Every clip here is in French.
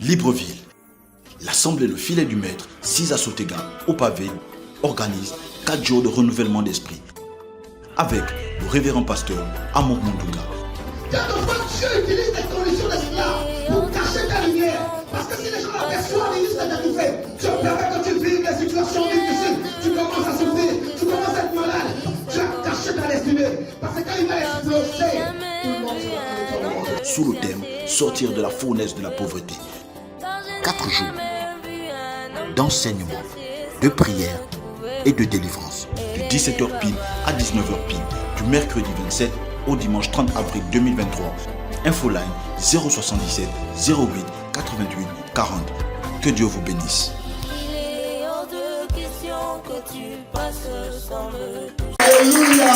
Libreville. L'Assemblée Le Filet du Maître, 6 à Sotega, au pavé, organise 4 jours de renouvellement d'esprit. Avec le révérend pasteur Amour Mondouga. Quelquefois, Dieu utilise des conditions d'esclaves pour cacher ta lumière. Parce que si les gens aperçoivent les risques d'arriver, tu permets que tu vives des situations difficiles. Tu commences à souffrir, tu commences à être malade. Tu as caché ta destinée. Parce que quand il va exploser, tout le monde sera avec toi. Sous le thème Sortir de la fournaise de la pauvreté. 4 jours d'enseignement, de prière et de délivrance. De 17h pile à 19h pile. Du mercredi 27 au dimanche 30 avril 2023. Infoline 077 08 88 40. Que Dieu vous bénisse. Alléluia.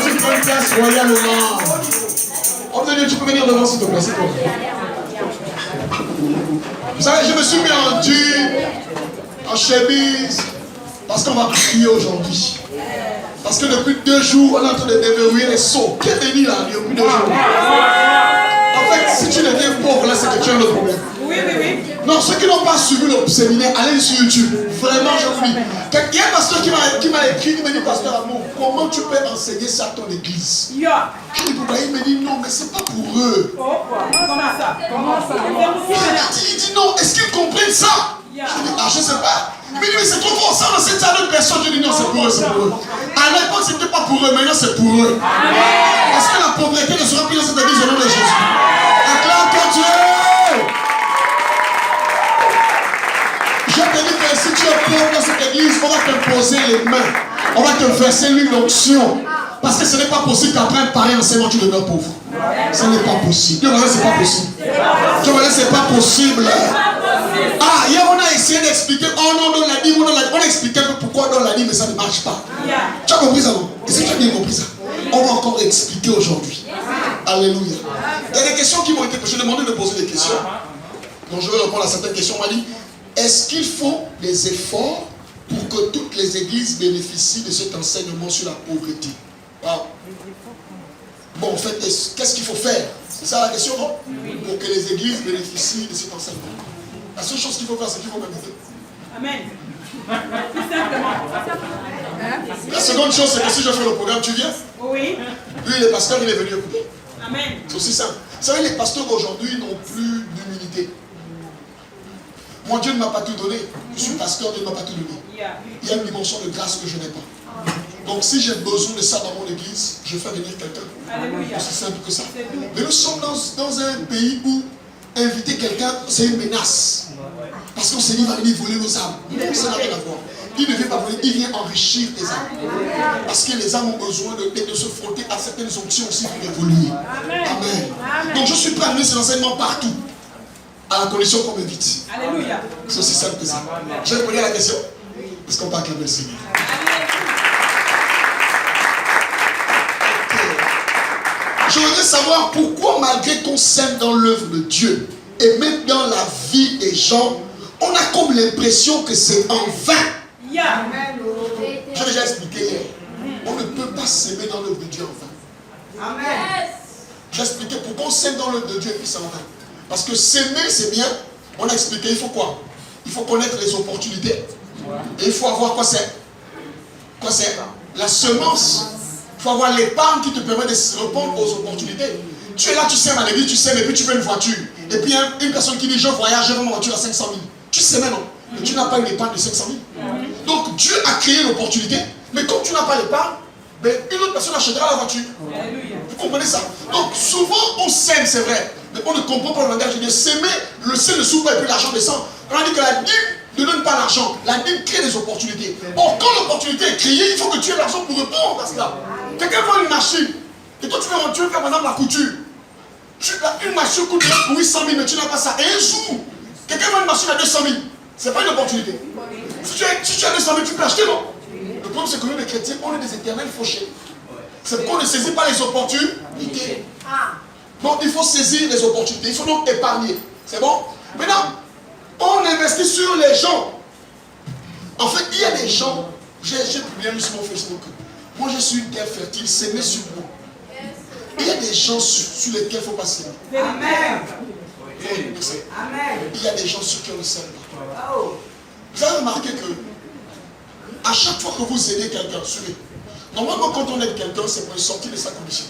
Tu prends place royalement. Homme de Dieu, tu peux venir devant s'il te plaît, c'est toi. Vous savez, je me suis mis en chemise parce qu'on va prier aujourd'hui. Parce que depuis 2 jours, on est en train de déverrouiller les sceaux. Qui est venu là depuis 2 jours? En fait, si tu deviens pauvre là, c'est que tu as le problème. Oui. Non, ceux qui n'ont pas suivi le séminaire, allez sur YouTube. Vraiment, je vous dis. Il y a un pasteur qui m'a écrit, il m'a dit, pasteur Amour, comment tu peux enseigner ça à ton église? Je dis, pourquoi? Il me dit, non, mais c'est pas pour eux. Comment ça? Il dit, non, est-ce qu'ils comprennent ça? Je dis, je sais pas. Il me dit, mais c'est trop fort, ça, c'est à d'autres personnes. Je dis, non, c'est pour eux, c'est pour eux. À l'époque, c'était pas pour eux, maintenant c'est pour eux. Parce que la pauvreté ne sera plus dans cette église au nom de Jésus. Acclame ton Dieu. Je te dis que si tu es pauvre dans cette église, on va t'imposer les mains. On va te verser l'huile d'onction. Parce que ce n'est pas possible qu'après un pareil enseignement, tu demeures pauvre. Ce n'est pas possible. Dieu c'est pas possible. Dieu c'est pas possible. Ah, hier on a essayé d'expliquer. Oh non, on l'a dit, on a expliqué pourquoi on l'a dit, mais ça ne marche pas. Tu as compris ça, non? Est-ce que tu as bien compris ça? On va encore expliquer aujourd'hui. Alléluia. Il y a des questions qui m'ont été posées. Je demandais de poser des questions. Donc je vais répondre à certaines questions. On m'a dit, est-ce qu'il faut des efforts pour que toutes les églises bénéficient de cet enseignement sur la pauvreté? Wow. Bon, en fait, qu'est-ce qu'il faut faire? C'est ça la question, non? Pour que les églises bénéficient de cet enseignement. La seule chose qu'il faut faire, c'est qu'il faut méditer. Amen. Tout simplement. La seconde chose, c'est que si je fais le programme, tu viens? Oui. Lui, le pasteur, il est venu écouter. Amen. C'est aussi simple. Vous savez, les pasteurs aujourd'hui n'ont plus d'humilité. Moi, Dieu ne m'a pas tout donné. Je suis pasteur, Dieu ne m'a pas tout donné. Il y a une dimension de grâce que je n'ai pas. Donc si j'ai besoin de ça dans mon église, je fais venir quelqu'un. C'est simple que ça. Mais nous sommes dans un pays où inviter quelqu'un, c'est une menace. Parce qu'on s'est dit, il va venir voler nos âmes. Ça n'a rien à voir. Il ne vient pas voler, il vient enrichir tes âmes. Parce que les âmes ont besoin de se frotter à certaines onctions aussi pour évoluer. Amen. Donc je suis prêt à amener cet enseignement partout. À la condition qu'on m'invite. Alléluia. C'est aussi simple que ça. Je vais répondre à la question. Est-ce qu'on peut acclamer le Seigneur? Je voudrais savoir pourquoi, malgré qu'on sème dans l'œuvre de Dieu et même dans la vie des gens, on a comme l'impression que c'est en vain. J'ai déjà expliqué hier. On ne peut pas s'aimer dans l'œuvre de Dieu en vain. Amen. J'ai expliqué pourquoi on sème dans l'œuvre de Dieu et puis c'est en vain. Parce que s'aimer, c'est bien. On a expliqué, il faut quoi? Il faut connaître les opportunités. Et il faut avoir quoi c'est? Quoi c'est? La semence. Il faut avoir l'épargne qui te permet de répondre aux opportunités. Tu es là, tu sèmes à l'église, tu sèmes et puis tu veux une voiture. Et puis une personne qui dit je voyage, je veux ma voiture à 500 000. Tu sèmes non? Mais tu n'as pas une épargne de 500 000. Donc Dieu a créé l'opportunité. Mais comme tu n'as pas l'épargne, ben, une autre personne achètera la voiture. Vous comprenez ça? Donc souvent on sème, c'est vrai. Mais on ne comprend pas le langage de Dieu. S'aimer, le ciel ne s'ouvre et puis l'argent descend. On a dit que la dîme ne donne pas l'argent. La dîme crée des opportunités. Or, quand l'opportunité est créée, il faut que tu aies l'argent pour répondre à cela. Quelqu'un vend une machine. Et toi, tu veux faire par exemple la couture. Une machine coûte 800 000, mais tu n'as pas ça. Et un jour, quelqu'un vend une machine à 200 000. Ce n'est pas une opportunité. Si tu as 200 000, tu peux acheter, non? Le problème, c'est que nous, les chrétiens, on est des éternels fauchés. C'est qu'on ne saisit pas les opportunités. Donc il faut saisir les opportunités, il faut donc épargner. C'est bon? Maintenant, on investit sur les gens. En fait, il y a des gens, j'ai publié sur mon Facebook. Moi je suis une terre fertile, s'aimer sur moi. Il y a des gens sur lesquels il ne faut pas s'aimer. Amen. connaissez. Il y a des gens sur qui on ne s'aime pas. Vous avez remarqué que à chaque fois que vous aidez quelqu'un, suivez. Normalement, quand on aide quelqu'un, c'est pour le sortir de sa condition.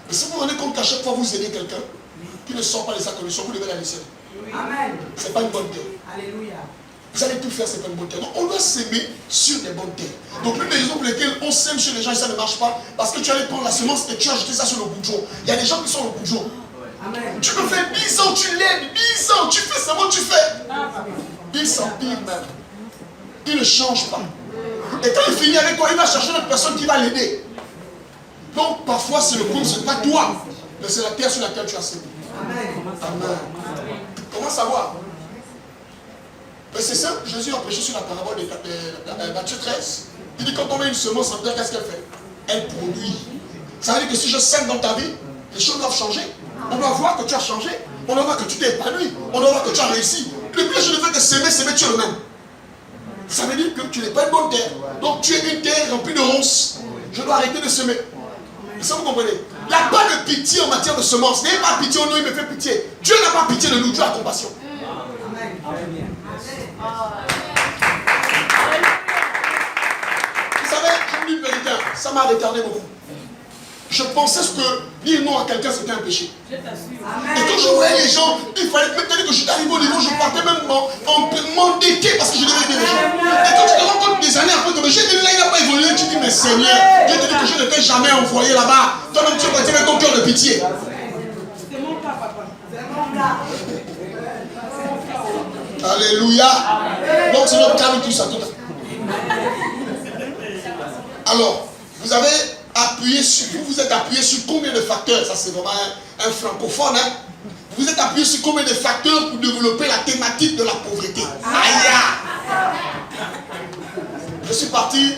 Mais si vous vous rendez compte qu'à chaque fois que vous aidez quelqu'un qui ne sort pas de sa condition, vous devez la laisser. Amen. Ce n'est pas une bonne terre. Alléluia. Vous allez tout faire, ce n'est pas une bonne terre. Donc on doit s'aimer sur des bonnes terres. Donc l'une des raisons pour lesquelles on s'aime sur les gens et ça ne marche pas, parce que tu allais prendre la semence et tu as jeté ça sur le bourgeon. Il y a des gens qui sont au bourgeon. Amen. Tu me fais 10 ans, tu l'aides, 10 ans, tu fais seulement, tu fais. Il s'empire même. Il ne change pas. Et quand il finit avec toi, il va chercher une personne qui va l'aider. Donc parfois c'est le problème, ce n'est pas toi, mais c'est la terre sur laquelle tu as semé. Amen. Comment savoir? Mais c'est simple, Jésus a prêché sur la parabole de Matthieu 13. Il dit quand on met une semence en terre, qu'est-ce qu'elle fait? Elle produit. Ça veut dire que si je sème dans ta vie, les choses doivent changer. On doit voir que tu as changé. On doit voir que tu t'es épanoui. On doit voir que tu as réussi. Le plus je ne fais que s'aimer, tu es le même. Ça veut dire que tu n'es pas une bonne terre. Donc tu es une terre remplie de ronces. Je dois arrêter de semer. Ça vous comprenez? Il n'y a pas de pitié en matière de semences. N'ayez pas pitié, oh non, il me fait pitié. Dieu n'a pas pitié de nous, Dieu a compassion. Vous savez, je vous dis une vérité, ça m'a retardé beaucoup. Je pensais que dire non à quelqu'un c'était un péché. Et quand je voyais les gens, il fallait peut-être que je suis arrivé au niveau, je partais même m'endetter parce que je devais aider les gens. Et quand tu te rends compte des années après que j'ai dit là, il n'a pas évolué, tu dis mais Seigneur, Dieu te dit que je ne t'ai jamais envoyé là-bas. Toi-même tu es parti avec ton cœur de pitié. C'est mon cas, papa. C'est mon cas. Alléluia. Donc c'est notre cas de tout ça. Alors, vous avez appuyé sur, vous êtes appuyé sur combien de facteurs? Ça c'est vraiment un francophone. Hein? Vous êtes appuyé sur combien de facteurs pour développer la thématique de la pauvreté? Aïe! Je suis parti,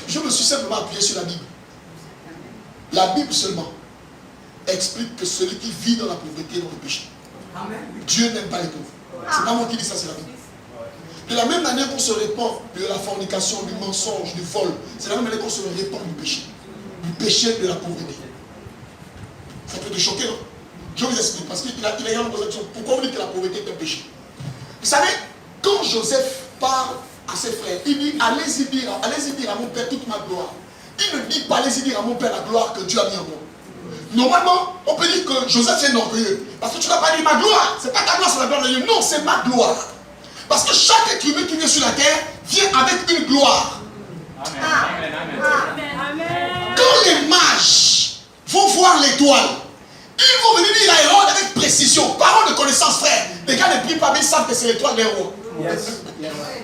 je me suis simplement appuyé sur la Bible. La Bible seulement explique que celui qui vit dans la pauvreté est dans le péché. Dieu n'aime pas les pauvres. C'est pas moi qui dis ça, c'est la Bible. De la même manière qu'on se répand de la fornication, du mensonge, du vol, c'est la même manière qu'on se répand du péché. Du péché de la pauvreté. Ça peut te choquer, non? Je vous explique, parce qu'il a également posé la question. Pourquoi vous dites que la pauvreté est un péché? Vous savez, quand Joseph parle à ses frères, il dit allez-y dire à mon père toute ma gloire. Il ne dit pas allez-y dire à mon père la gloire que Dieu a mis en moi. Normalement, on peut dire que Joseph est orgueilleux. Parce que tu n'as pas dit ma gloire. C'est pas ta gloire, c'est la gloire de Dieu. Non, c'est ma gloire. Parce que chaque être humain qui vient sur la terre vient avec une gloire. Amen. Amen. Quand les mages vont voir l'étoile, ils vont venir dire à Hérode avec précision, parole de connaissance, frère. Les gars ne prient pas, mais ils savent que c'est l'étoile d'un roi.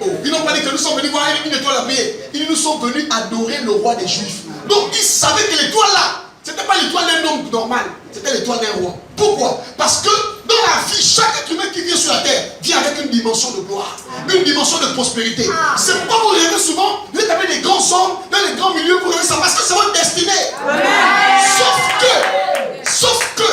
Oh, ils n'ont pas dit que nous sommes venus voir une étoile à prier. Ils nous sont venus adorer le roi des Juifs. Donc ils savaient que l'étoile là, ce n'était pas l'étoile d'un homme normal, c'était l'étoile d'un roi. Pourquoi? Parce que dans la vie, chaque être humain qui vient sur la terre vient avec une dimension de gloire, une dimension de prospérité. C'est pourquoi vous rêvez souvent, vous êtes avec des grands hommes, dans les grands milieux, vous rêvez ça, parce que c'est votre destinée. Sauf que,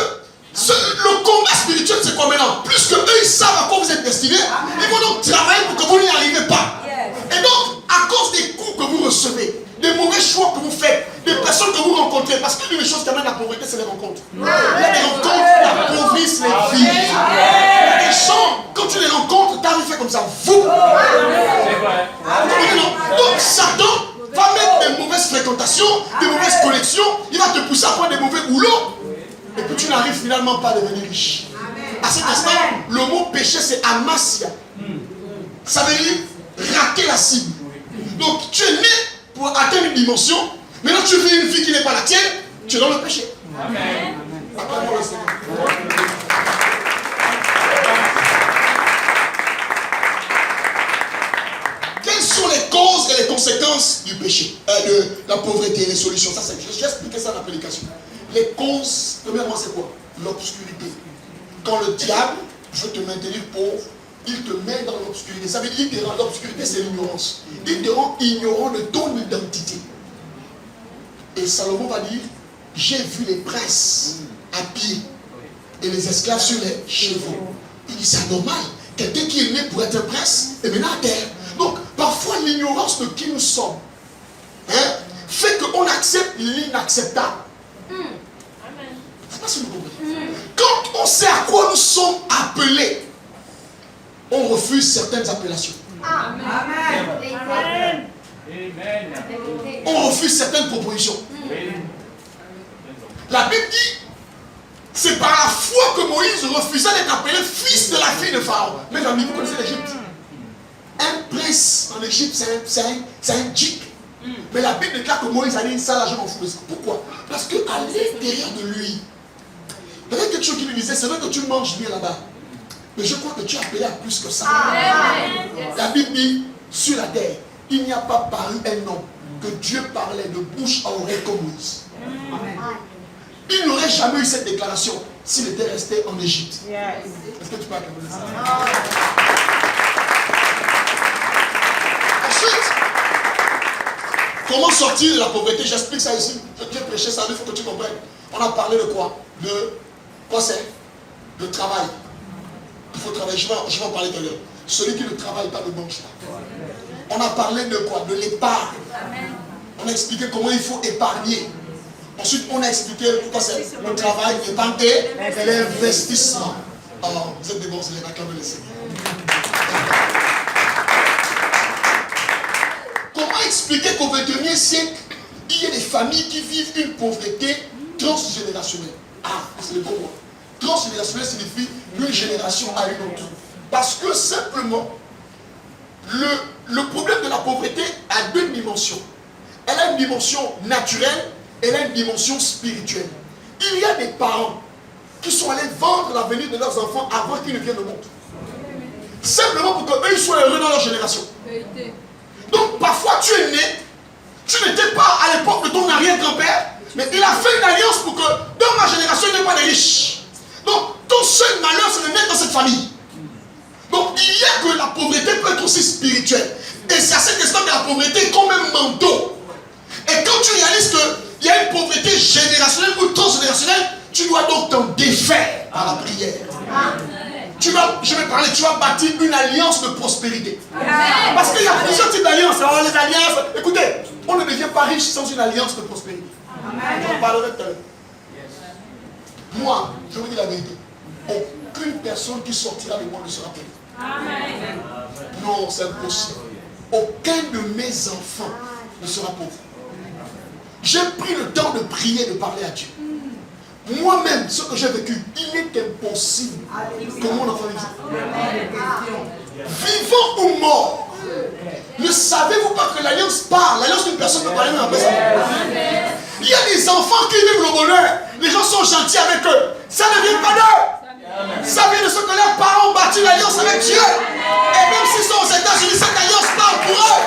le combat spirituel, c'est quoi maintenant? Plus que eux, ils savent à quoi vous êtes destinés, ils vont donc travailler pour que vous n'y arrivez pas. Et donc, à cause des coups que vous recevez, des mauvais choix que vous faites, des personnes que vous rencontrez, parce que l'une des choses qui amène la pauvreté, c'est les rencontres. Il y a des rencontres qui appauvrissent les vies. Il y a des gens, quand tu les rencontres, tu arrives comme ça, vous. Donc Satan va mettre des mauvaises fréquentations, des mauvaises connexions, il va te pousser à prendre des mauvais boulots, et puis tu n'arrives finalement pas à devenir riche. À cet instant, le mot péché, c'est amasia. Ça veut dire rater la cible. Donc tu es né pour atteindre une dimension. Maintenant tu vis une vie qui n'est pas la tienne, tu es dans le péché. Amen. Acclamons le Seigneur. Quelles sont les causes et les conséquences du péché, de la pauvreté, les solutions? Ça, j'ai expliqué ça dans la prédication. Les causes, premièrement, c'est quoi? L'obscurité. Quand le diable veut te maintenir pauvre, il te met dans l'obscurité. Ça veut dire que l'obscurité, c'est l'ignorance. Il te rend ignorant de ton identité. Et Salomon va dire, j'ai vu les princes à pied et les esclaves sur les chevaux. Il dit, c'est anormal. Quelqu'un qui est né pour être un prince est maintenant à terre. Donc, parfois, l'ignorance de qui nous sommes fait qu'on accepte l'inacceptable. Je ne sais pas si vous comprenez. Quand on sait à quoi nous sommes appelés, appelé, on refuse certaines appellations. Amen. On refuse certaines propositions. La Bible dit, c'est par la foi que Moïse refusa d'être appelé fils de la fille de Pharaon. Mes amis, vous connaissez l'Égypte. Un prince en Égypte, c'est un djik. Mais la Bible déclare que Moïse a dit ça, là je m'en fous. Pourquoi? Parce qu'à l'intérieur de lui, il y avait quelque chose qui lui disait, c'est vrai que tu manges bien là-bas. Mais je crois que tu es appelé à plus que ça. La Bible dit, sur la terre, il n'y a pas paru un homme que Dieu parlait de bouche à oreille comme Moïse. Il n'aurait jamais eu cette déclaration s'il était resté en Égypte. Est-ce que tu peux accorder ça? Ensuite, comment sortir de la pauvreté? J'explique ça ici. J'ai prêché ça, il faut que tu comprennes. On a parlé de quoi? De quoi c'est? De travail. Il faut travailler. Je vais en parler tout à l'heure. Celui qui ne travaille pas ne mange pas. On a parlé de quoi? De l'épargne. On a expliqué comment il faut épargner. Ensuite, on a expliqué pourquoi c'est le travail, l'épargne et l'investissement. Alors, vous êtes des bons élèves, acclamez le Seigneur. Comment expliquer qu'au XXIe siècle, il y a des familles qui vivent une pauvreté transgénérationnelle? Ah, c'est le bon mot. Transgénérationnel signifie d'une génération à une autre. Parce que simplement, le problème de la pauvreté a deux dimensions. Elle a une dimension naturelle, elle a une dimension spirituelle. Il y a des parents qui sont allés vendre l'avenir de leurs enfants avant qu'ils ne viennent au monde. Simplement pour qu'eux soient heureux dans leur génération. Donc parfois tu es né, tu n'étais pas à l'époque de ton arrière-grand-père, mais il a fait une alliance pour que dans ma génération il n'y ait pas de riches. Donc ton seul malheur c'est de naître dans cette famille. Donc il y a que la pauvreté peut être aussi spirituelle. Et c'est à cet instant que la pauvreté est comme un manteau. Et quand tu réalises qu'il y a une pauvreté générationnelle ou transgénérationnelle, tu dois donc t'en défaire par la prière. Je vais parler, tu vas bâtir une alliance de prospérité. Parce qu'il y a plusieurs types d'alliances. Alors les alliances, écoutez, on ne devient pas riche sans une alliance de prospérité. J'en parlerai tout à l'heure. Moi, je vous dis la vérité. Aucune personne qui sortira de moi ne sera pauvre. Non, c'est impossible. Aucun de mes enfants ne sera pauvre. J'ai pris le temps de prier, de parler à Dieu. Moi-même, ce que j'ai vécu, il est impossible que mon enfant vive. Vivant ou mort, ne savez-vous pas que l'alliance parle? L'alliance d'une personne peut parler même à personne. Il y a des enfants qui vivent le bonheur. Les gens sont gentils avec eux. Ça ne vient pas d'eux. Ça vient de ce que leurs parents ont bâti l'alliance avec Dieu. Et même s'ils sont aux États-Unis, cette alliance parle pour eux.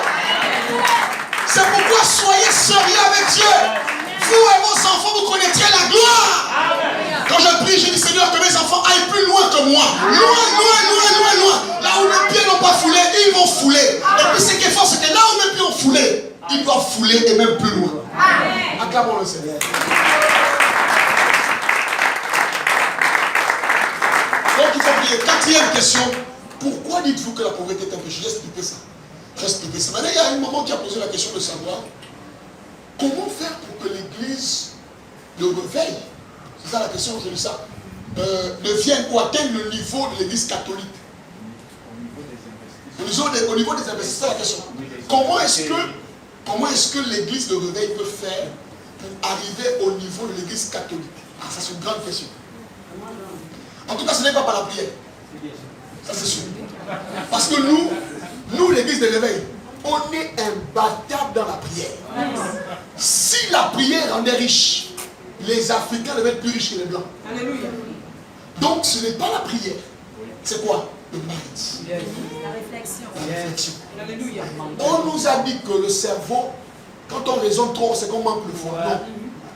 C'est pourquoi soyez sérieux avec Dieu. Vous et vos enfants, vous connaîtrez la gloire. Quand je prie, je dis Seigneur, que mes enfants aillent plus loin que moi. Loin. Là où mes pieds n'ont pas foulé, ils vont fouler. Et puis ce qui est fort, c'est que là où mes pieds ont foulé, ils doivent fouler et même plus loin. Acclamons le Seigneur. Donc il faut prier. Quatrième question. Pourquoi dites-vous que la pauvreté est un péché? J'ai expliqué ça. Maintenant, il y a un moment qui a posé la question de savoir comment faire pour que l'Église, le réveil, c'est ça la question, je dis ça, devienne ou atteigne le niveau de l'Église catholique. Au niveau des investisseurs, c'est la question. Comment est-ce que l'Église de réveil peut faire pour arriver au niveau de l'Église catholique? Ah, ça c'est une grande question. En tout cas, ce n'est pas par la prière. Ça c'est sûr. Parce que nous l'Église de réveil, on est imbattable dans la prière. Si la prière rendait riche, les Africains devaient être plus riches que les Blancs. Alléluia. Donc ce n'est pas la prière. C'est quoi? Le mind. La réflexion. La réflexion. Alléluia. On nous a dit que le cerveau, quand on raisonne trop, c'est qu'on manque le foie. Non.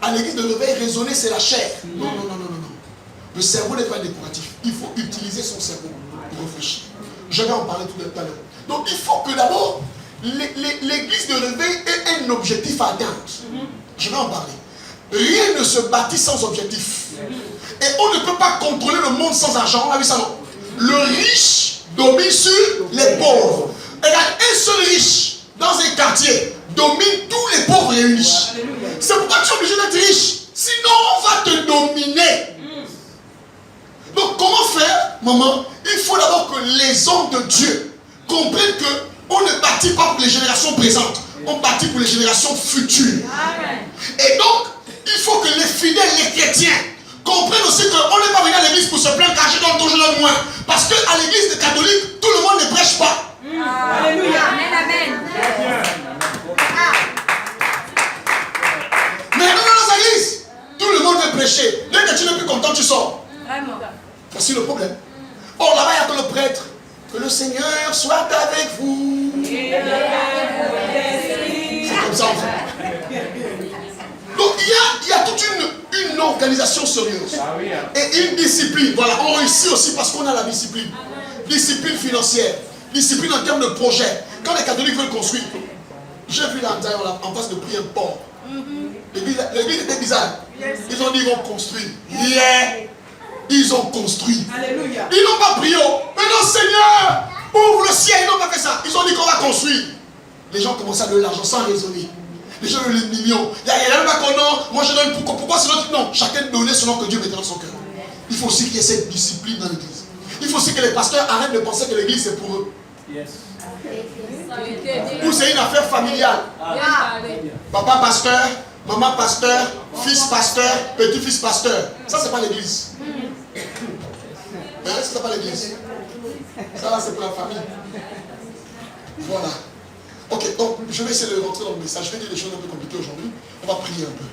À l'église de réveil, raisonner, c'est la chair. Non. Le cerveau n'est pas décoratif. Il faut utiliser son cerveau pour réfléchir. Je vais en parler tout à l'heure. Donc il faut que d'abord, l'église de réveil ait un objectif à atteindre. Je vais en parler. Rien ne se bâtit sans objectif. Et on ne peut pas contrôler le monde sans argent. On a vu ça, non? Le riche domine sur les pauvres. Et il y a un seul riche dans un quartier domine tous les pauvres réunis. C'est pourquoi tu es obligé d'être riche. Sinon, on va te dominer. Donc Donc comment faire, maman? Il faut d'abord que les hommes de Dieu comprennent qu'on ne bâtit pas pour les générations présentes, on bâtit pour les générations futures. Et donc, il faut que les fidèles, les chrétiens, comprennent aussi qu'on n'est pas venu à l'église pour se plaindre car je donne ton, je donne moins. Parce qu'à l'église catholique, tout le monde ne prêche pas. Alléluia. Amen, amen. Mais dans nos églises, tout le monde veut prêcher. Dès que tu n'es plus content, tu sors. Vraiment. Voici le problème. Or là-bas, il n'y a que le prêtre. Que le Seigneur soit avec vous. C'est comme ça en fait. Donc il y a toute une organisation sérieuse. Et une discipline. Voilà, on réussit aussi parce qu'on a la discipline. Discipline financière. Discipline en termes de projet. Quand les catholiques veulent construire, j'ai vu là en face de prier un port. L'église était bizarre. Ils ont dit ils vont construire. Yeah. Ils ont construit. Alléluia. Ils n'ont pas prié. Mais non, Seigneur, ouvre le ciel. Ils n'ont pas fait ça. Ils ont dit qu'on va construire. Les gens commencent à donner l'argent sans raisonner. Les gens donnent les millions. Il y a pas qu'on non. Moi je donne pourquoi c'est notre. Non, chacun donnait selon que Dieu mettait dans son cœur. Il faut aussi qu'il y ait cette discipline dans l'église. Il faut aussi que les pasteurs arrêtent de penser que l'église c'est pour eux. Yes. Ou c'est une affaire familiale. Papa pasteur, maman pasteur, fils pasteur, petit-fils pasteur. Ça c'est pas l'église. Mais ça c'est pas l'église. Ça là c'est pour la famille. Voilà. Ok, donc je vais essayer de rentrer dans le message. Je vais dire des choses un peu compliquées aujourd'hui. On va prier un peu.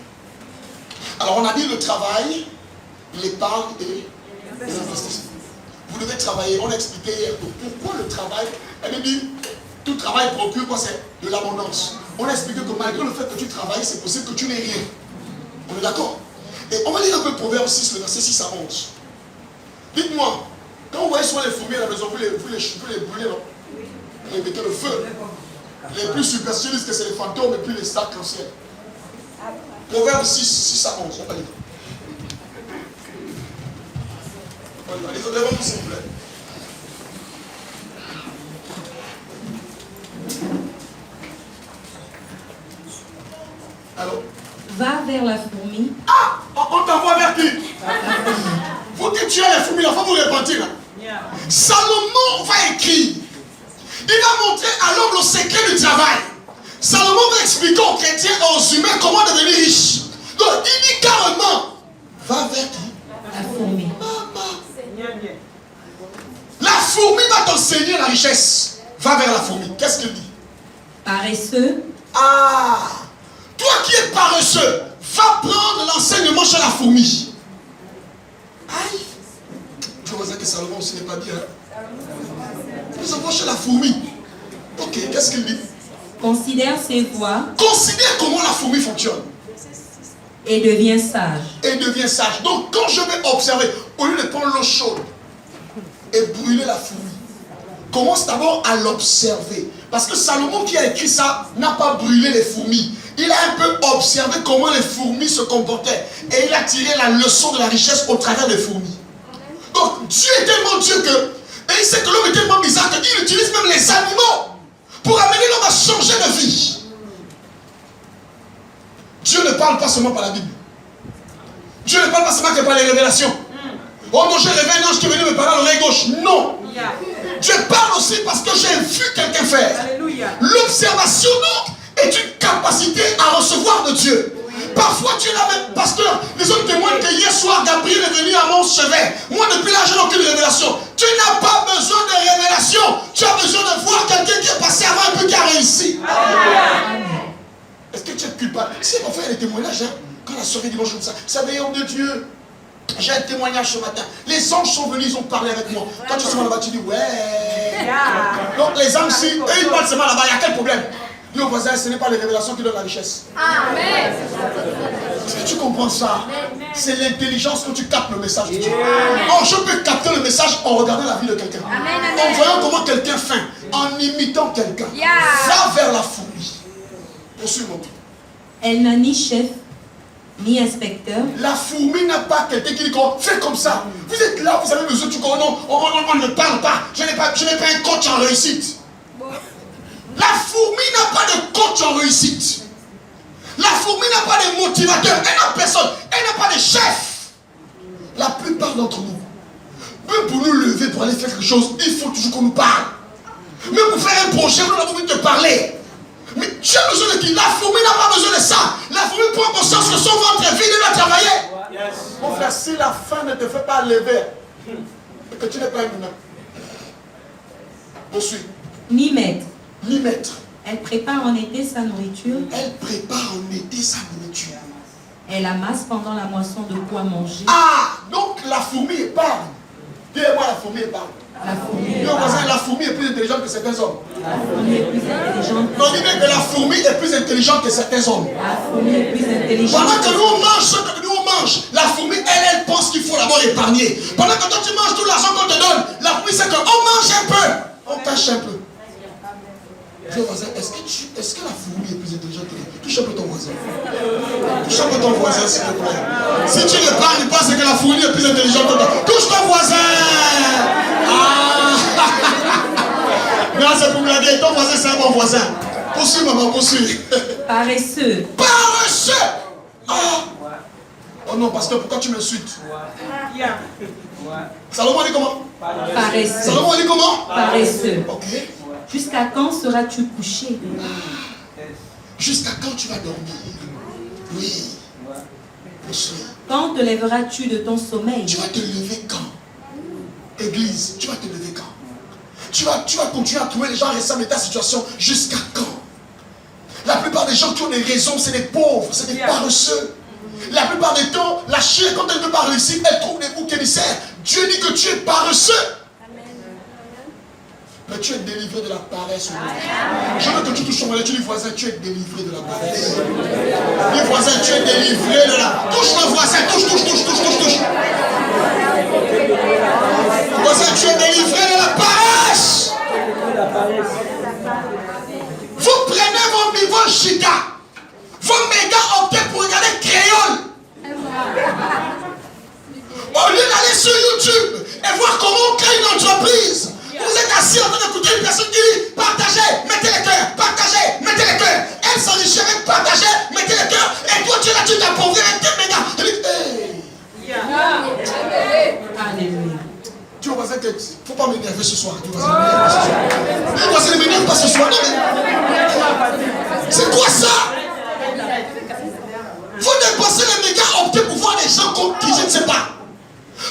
Alors on a dit le travail, l'épargne et l'investissement. Vous devez travailler. On a expliqué hier pourquoi le travail. Elle dit, tout travail procure quoi? C'est de l'abondance. On a expliqué que malgré le fait que tu travailles, c'est possible que tu n'aies rien. On est d'accord? Et on va lire un peu Proverbe 6, le verset 6 à 11. Dites-moi, quand vous voyez souvent les fourmis à la maison, vous les brûlez, non? Vous les mettez le feu. Les plus superstitieux disent que c'est les fantômes et puis les sacs en ciel. Proverbe 6 à 11, on va lire. Levez-vous s'il vous plaît. Allô? Va vers la fourmi. Ah! On t'envoie vers qui? Vous qui tuez les fourmis, il faut vous repentir. Salomon va écrire. Il va montrer à l'homme le secret du travail. Salomon va expliquer aux chrétiens et aux humains comment devenir riche. Donc il dit carrément, va vers qui? La fourmi. La fourmi va t'enseigner la richesse. Va vers la fourmi. Qu'est-ce qu'il dit? Paresseux. Ah! Toi qui es paresseux, va prendre l'enseignement chez la fourmi. Aïe! Je vois que Salomon aussi n'est pas bien. Nous avons chez la fourmi. Ok, qu'est-ce qu'il dit? Considère ses voies. Considère comment la fourmi fonctionne. Et devient sage. Et devient sage. Donc quand je vais observer, au lieu de prendre l'eau chaude et brûler la fourmi, commence d'abord à l'observer. Parce que Salomon qui a écrit ça n'a pas brûlé les fourmis. Il a un peu observé comment les fourmis se comportaient. Et il a tiré la leçon de la richesse au travers des fourmis. Donc Dieu est tellement Dieu que, et il sait que l'homme est tellement bizarre qu'il utilise même les animaux pour amener l'homme à changer de vie. Dieu ne parle pas seulement par la Bible. Dieu ne parle pas seulement que par les révélations. Oh non, j'ai rêvé un ange qui est venu me parler à l'oreille gauche. Non. Dieu parle aussi parce que j'ai vu quelqu'un faire. L'observation est une capacité à recevoir de Dieu. Parfois tu es là même, pasteur. Les autres témoignent que hier soir, Gabriel est venu à mon chevet. Moi, depuis là, je n'ai aucune révélation. Tu n'as pas besoin de révélation. Tu as besoin de voir quelqu'un qui est passé avant et puis qui a réussi. Est-ce que tu es culpable? Si on fait des témoignages, hein, quand la soirée dimanche comme ça, vous savez, homme de Dieu, j'ai un témoignage ce matin. Les anges sont venus, ils ont parlé avec moi. Quand tu es là-bas, tu dis, ouais. Donc les anges, si eux, ils parlent seulement là-bas, il y a quel problème? Dis au voisin, ce n'est pas les révélations qui donnent la richesse. Amen. Est-ce que tu comprends ça? C'est l'intelligence que tu captes le message de Dieu. Oh, je peux capter le message en regardant la vie de quelqu'un. En voyant comment quelqu'un fait, en imitant quelqu'un. Va vers la fourmi. Poursuis-moi. Elle n'a ni chef, ni inspecteur. La fourmi n'a pas quelqu'un qui dit fais comme ça. Vous êtes là, vous avez besoin de tout. Non, on ne parle pas. Je n'ai pas un coach en réussite. La fourmi n'a pas de coach en réussite. La fourmi n'a pas de motivateur. Elle n'a personne. Elle n'a pas de chef. La plupart d'entre nous, Même pour nous lever, pour aller faire quelque chose, il faut toujours qu'on nous parle. Même pour faire un projet, on a besoin de te parler. Mais tu as besoin de qui? La fourmi n'a pas besoin de ça. La fourmi prend conscience que son ventre est vide et doit travailler. Mon frère, si la faim ne te fait pas lever, et que tu n'es pas un humain. Poursuis. Ni maître. Ni maître. Elle prépare en été sa nourriture. Elle prépare en été sa nourriture. Elle amasse pendant la moisson de quoi manger. Ah, donc la fourmi épargne. Dis-moi, la fourmi épargne. La fourmi Dis au voisin, la fourmi est plus intelligente que certains hommes. La fourmi est plus intelligente. Non, dis bien que la fourmi est plus intelligente que certains hommes. La fourmi est plus intelligente. Pendant que nous on mange ce que nous on mange, la fourmi, elle pense qu'il faut d'abord épargner. Pendant que toi tu manges tout l'argent qu'on te donne, la fourmi sait qu'on mange un peu, on cache un peu. Dis au voisin, est-ce que la fourmi est plus intelligente que toi? Touche un peu ton voisin. Touche un peu ton voisin, s'il te plaît. Si tu n'épargnes pas, c'est que la fourmi est plus intelligente que toi. Touche ton voisin. Ah. Non, c'est pour blaguer. Ton voisin, c'est un bon voisin. Poursuis, maman, poursuis. Paresseux. Paresseux. Ah. Oh non, pasteur, pourquoi tu m'insultes? Salomon dit comment? Paresseux. Salomon dit comment? Paresseux. Ok. Jusqu'à quand seras-tu couché? Jusqu'à quand tu vas dormir? Oui. Poursuis. Quand te lèveras-tu de ton sommeil? Tu vas te lever quand? Église, tu vas te lever quand? Tu vas continuer à trouver les gens ressemblent de ta situation jusqu'à quand? La plupart des gens qui ont des raisons, c'est des pauvres, c'est des paresseux. La plupart des temps, la chienne, quand elle ne veut pas réussir, elle trouve des boucs émissaires. Dieu dit que tu es paresseux. Mais tu es délivré de la paresse. Je veux que tu touches ton voisin. Tu dis voisin, tu es délivré de la paresse. Dis voisin, tu es délivré de la... Touche le voisin, touche. Voisin, tu es délivré de la paresse. Vous prenez vos chica, vos méga optez pour regarder créole. Au lieu d'aller sur YouTube et voir comment on crée une entreprise, vous êtes assis en train d'écouter une personne qui dit partagez, mettez les cœurs, partagez, mettez les cœurs. Elle s'enrichit avec partagez, mettez les cœurs. Et toi tu es là, tu t'appauvris avec tes méga. Alléluia. Tu vois, voisin, il ne faut pas m'énerver ce soir. Tu vois, ne m'énerve pas ce soir. C'est quoi ça? Vous dépensez les méga optés pour voir des gens qui je ne sais pas.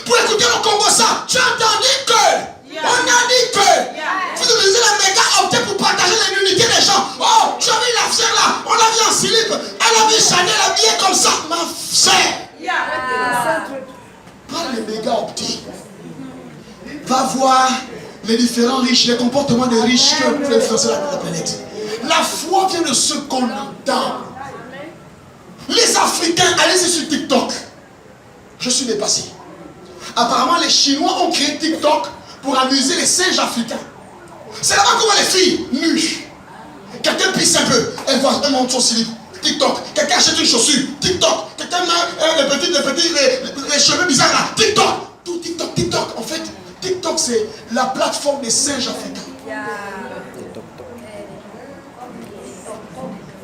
Pour écouter le Congo ça, tu as entendu que, on a dit que, vous utilisez les méga optés pour partager l'unité des gens. Oh, tu as vu la fière là, on l'a vu en slip, elle a vu Chanel habillée comme ça, ma sœur. Pas les méga optés. Va voir les différents riches, les comportements des riches qui ont influencé la planète. La foi vient de ce qu'on entend. Les Africains, allez-y sur TikTok. Je suis dépassé. Apparemment, les Chinois ont créé TikTok pour amuser les singes africains. C'est là-bas qu'on voit les filles nues. Quelqu'un pisse un peu, elle monte son slip. TikTok. Quelqu'un achète une chaussure. TikTok. Quelqu'un met les cheveux bizarres là. TikTok. Tout TikTok, TikTok. En fait, TikTok, c'est la plateforme des singes africains.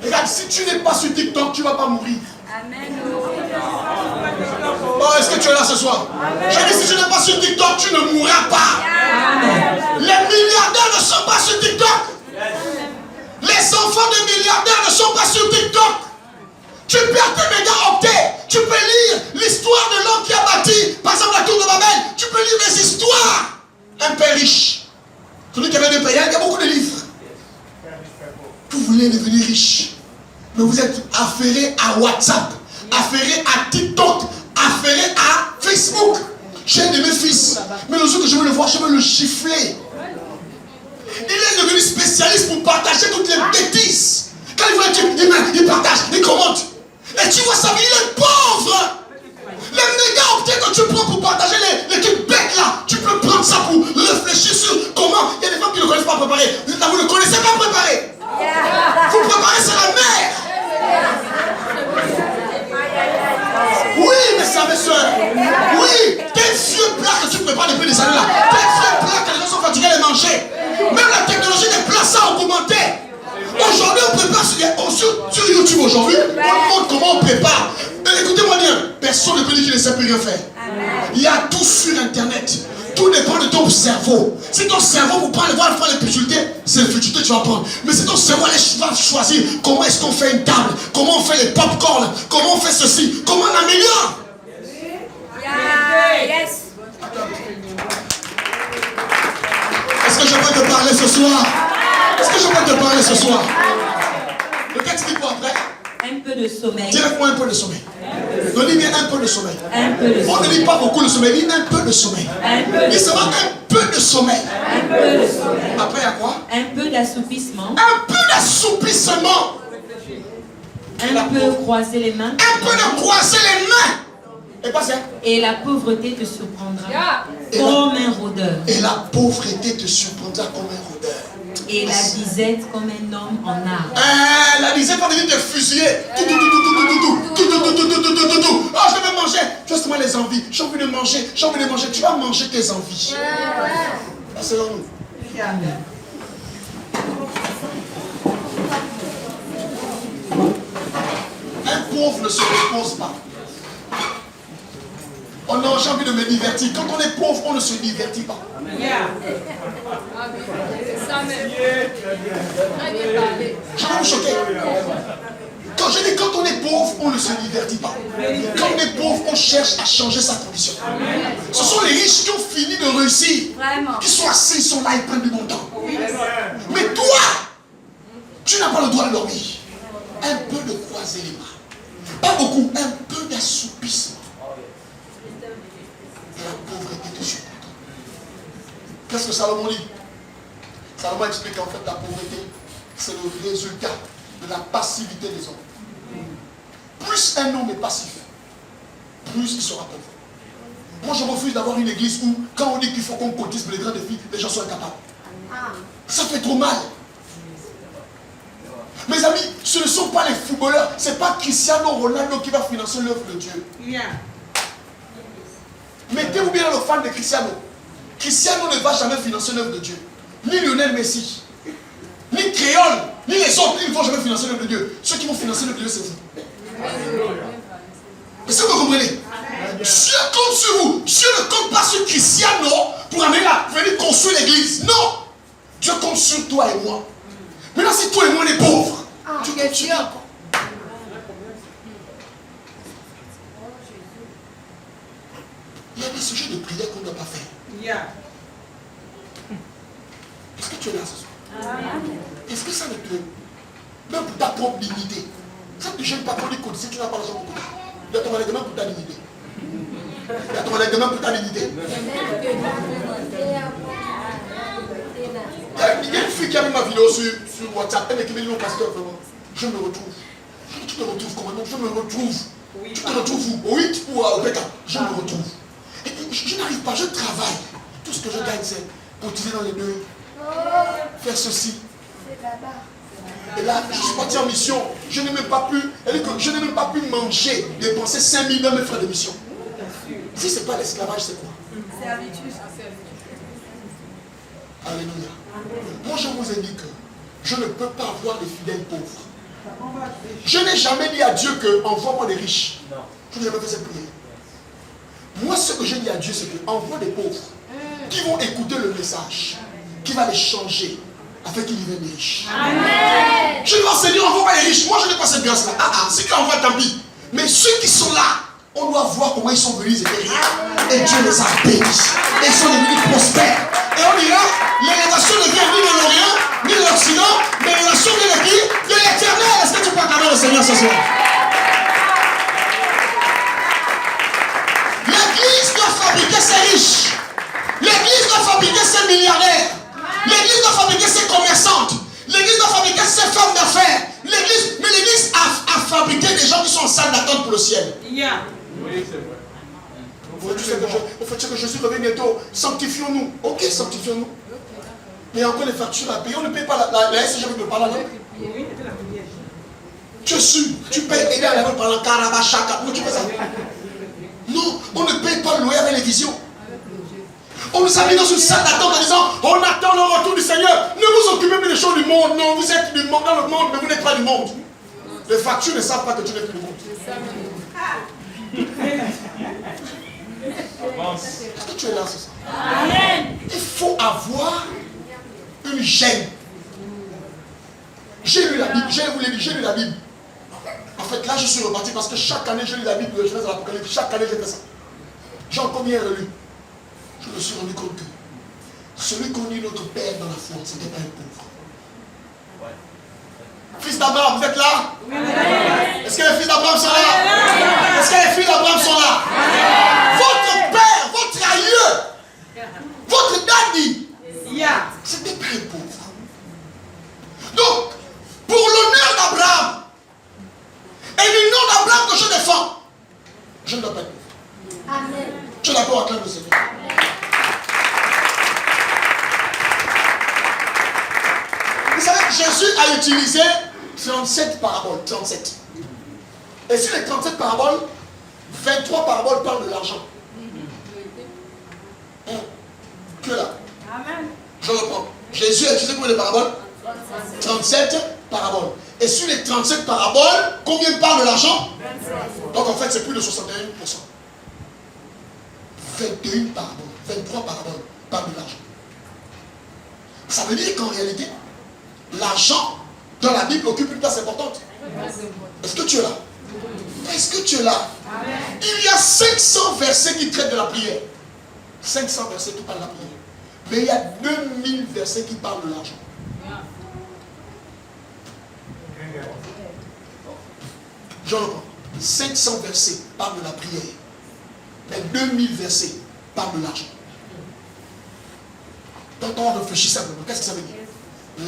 Regarde, si tu n'es pas sur TikTok, tu ne vas pas mourir. Amen. Oh, est-ce que tu es là ce soir? J'ai dit, si tu n'es pas sur TikTok, tu ne mourras pas. Les milliardaires ne sont pas sur TikTok. Les enfants de milliardaires ne sont pas sur TikTok. Tu perds tes méga optés. Tu peux lire l'histoire de l'homme qui a bâti, par exemple, la tour de Babel. Tu peux lire des histoires. Un père riche. Celui qui avait des pères, il y a beaucoup de livres. Vous voulez devenir riche, mais vous êtes affairé à WhatsApp, affairé à TikTok, affairé à Facebook. J'ai un de mes fils, mais le jour que je veux le voir, je veux le gifler. Il est devenu spécialiste pour partager toutes les bêtises. Quand il voit un truc, il partage, il commente. Et tu vois sa vie, il est pauvre. Les méga optés que tu prends pour partager les trucs bêtes là, tu peux prendre ça pour réfléchir sur comment. Il y a des femmes qui ne connaissent pas préparer. Vous ne connaissez pas préparer. Vous préparez, c'est la mer. Oui, mes soeurs, mes soeurs. Oui, tes vieux plats que tu prépares depuis des années là. Tes vieux plats que les gens sont fatigués à les manger. Même la technologie des plats, ça a augmenté. Aujourd'hui, on prépare sur YouTube aujourd'hui. On montre comment on prépare. Écoutez-moi bien, personne ne peut dire qu'il ne sait plus rien faire. Il y a tout sur Internet. Tout dépend de ton cerveau. Si ton cerveau vous prend le voir faire les futilité, c'est les futilité que tu vas prendre. Mais si ton cerveau va choisir comment est-ce qu'on fait une table, comment on fait les pop-corn, comment on fait ceci, comment on améliore. Yes. Est-ce que je peux te parler ce soir? Est-ce que je peux te parler ce soir? Le texte dit quoi après? Un peu de sommeil. Dis avec moi un peu de sommeil. On dit bien un peu de sommeil. Un peu de On ne sommeil. dit pas beaucoup de sommeil, dit un peu de sommeil. Un peu Dis de seulement sommeil. un peu de sommeil. Un peu de sommeil. Après, il y a quoi? Un peu d'assoupissement. Un peu d'assoupissement. Un peu croiser les mains. Un peu de croiser les mains. Et pas ça. Et la pauvreté te surprendra Et comme un rôdeur. Et la pauvreté te surprendra comme un rôdeur. Et la disette comme un homme en art. La disette va venir te fusiller. Ah, je vais manger. Justement les envies. J'ai envie de manger. J'ai envie de manger. Tu vas manger tes envies. C'est selon nous. Un pauvre ne se repose pas. Oh non, j'ai envie de me divertir. Quand on est pauvre, on ne se divertit pas. Je vais vous choquer. Quand je dis quand on est pauvre, on ne se divertit pas. Quand on est pauvre, on cherche à changer sa condition. Ce sont les riches qui ont fini de réussir. Vraiment. Qui sont assis, ils sont là, ils prennent du bon temps. Mais toi, tu n'as pas le droit de dormir. Un peu de croiser les mains. Pas beaucoup, un peu d'assoupissement. Et la pauvreté te surprend. Qu'est-ce que Salomon dit? Salomon explique qu'en fait la pauvreté, c'est le résultat de la passivité des hommes. Plus un homme est passif, plus il sera pauvre. Moi je refuse d'avoir une église où quand on dit qu'il faut qu'on cotise pour les grands défis, les gens sont incapables. Ça fait trop mal. Mes amis, ce ne sont pas les footballeurs, ce n'est pas Cristiano Ronaldo qui va financer l'œuvre de Dieu. Mettez-vous bien dans le fan de Cristiano. Cristiano ne va jamais financer l'œuvre de Dieu. Ni Lionel Messi, ni Créole, ni les autres, ils ne vont jamais financer l'œuvre de Dieu. Ceux qui vont financer l'œuvre de Dieu, c'est vous. Est-ce que vous comprenez? Dieu compte sur vous. Dieu ne compte pas sur Cristiano pour amener là, venir construire l'église. Non. Dieu compte sur toi et moi. Maintenant, si toi et moi on est pauvres, Dieu compte sur toi. Il y a des sujets de prière qu'on ne doit pas faire. Est-ce que tu es là ce soir? Est-ce que ça ne te... Même pour ta propre dignité, ça ne te gêne pas qu'on dit si tu n'as pas l'argent pour côté. Il y a ton règlement pour ta dignité. Il y a ton règlement pour ta dignité. Il y a une fille qui a mis ma vidéo sur WhatsApp. Elle m'écrit mon pasteur, vraiment. Je me retrouve. Tu te retrouves comment? Je me retrouve. Tu te retrouves où? Au 8 ou au Pékin? Je me retrouve. Et je n'arrive pas, je travaille. Tout ce que je gagne, c'est cotiser dans les deux. Faire ceci. Et là, je suis parti en mission. Je n'ai même pas pu, je n'ai même pas pu manger, dépenser 5 000 dans mes frais de mission. Si ce n'est pas l'esclavage, c'est quoi? Servitude. Alléluia. Moi, je vous ai dit que je ne peux pas avoir des fidèles pauvres. Je n'ai jamais dit à Dieu que envoie-moi des riches. Je n'ai jamais fait cette prière. Moi, ce que j'ai dit à Dieu, c'est que envoie des pauvres qui vont écouter le message, qui va les changer afin qu'ils deviennent riches. Amen. Je dois Seigneur, envoie les riches. Moi, je n'ai pas cette grâce-là. Si tu envoies, tant pis. Mais ceux qui sont là, on doit voir comment ils sont venus, ils étaient rien. Et Dieu les a bénis. Et ils sont devenus prospères. Et on dira, l'élévation ne vient ni de l'Orient, ni de l'Occident, mais l'élévation vient de qui? De l'Éternel. Est-ce que tu peux acclamer le Seigneur ce soir? L'église doit fabriquer ses riches. L'église doit fabriquer ses milliardaires. L'église doit fabriquer ses commerçantes. L'église doit fabriquer ses femmes d'affaires. L'église, mais l'église a fabriqué des gens qui sont en salle d'attente pour le ciel. Oui, c'est vrai. Au fait que Jésus revient bientôt. Sanctifions-nous. Ok, sanctifions-nous. Mais il y a encore les factures à payer. On ne paye pas la SG avec le parlant. Tu es sûr, tu payes aider à la parlant Karabachaka. Pourquoi tu fais ça? Non, on ne paye pas le loyer avec les visions. On nous a mis dans une salle d'attente en disant on attend le retour du Seigneur. Ne vous occupez plus des choses du monde. Non, vous êtes du monde, dans le monde, mais vous n'êtes pas du monde. Les factures ne savent pas que tu n'es plus du monde. Est-ce que tu es là ce soir? Amen. Il faut avoir une gêne. J'ai lu la Bible, j'ai lu la Bible. En fait, là, je suis reparti parce que chaque année, je lis la Bible de Genèse à l'Apocalypse. Chaque année, j'ai fait ça. J'ai encore bien relu. Je me suis rendu compte que celui qu'on dit notre père dans la foi, ce n'était pas un pauvre. Fils d'Abraham, vous êtes là? Oui. Est-ce que les fils d'Abraham sont là? Est-ce que les filles d'Abraham sont là? Votre père, votre aïeux, votre daddy, ce n'était pas un pauvre. Donc, pour l'honneur d'Abraham et le nom d'Abraham que je défends, je ne dois pas être pauvre. Amen. Tu es d'accord avec le Seigneur? Vous savez, Jésus a utilisé 37 paraboles. 37. Et sur les 37 paraboles, 23 paraboles parlent de l'argent. Que là. Amen. Je reprends. Jésus a utilisé combien de paraboles? 37 paraboles. Et sur les 37 paraboles, combien parlent de l'argent? 27. Donc en fait, c'est plus de 61%. 21 paraboles, 23 paraboles parlent de l'argent. Ça veut dire qu'en réalité, l'argent dans la Bible occupe une place importante. Est-ce que tu es là? Est-ce que tu es là? Il y a 500 versets qui traitent de la prière. 500 versets qui parlent de la prière. Mais il y a 2000 versets qui parlent de l'argent. Je reprends. 500 versets parlent de la prière. Mais 2000 versets parlent de l'argent. Donc on réfléchit simplement. Qu'est-ce que ça veut dire?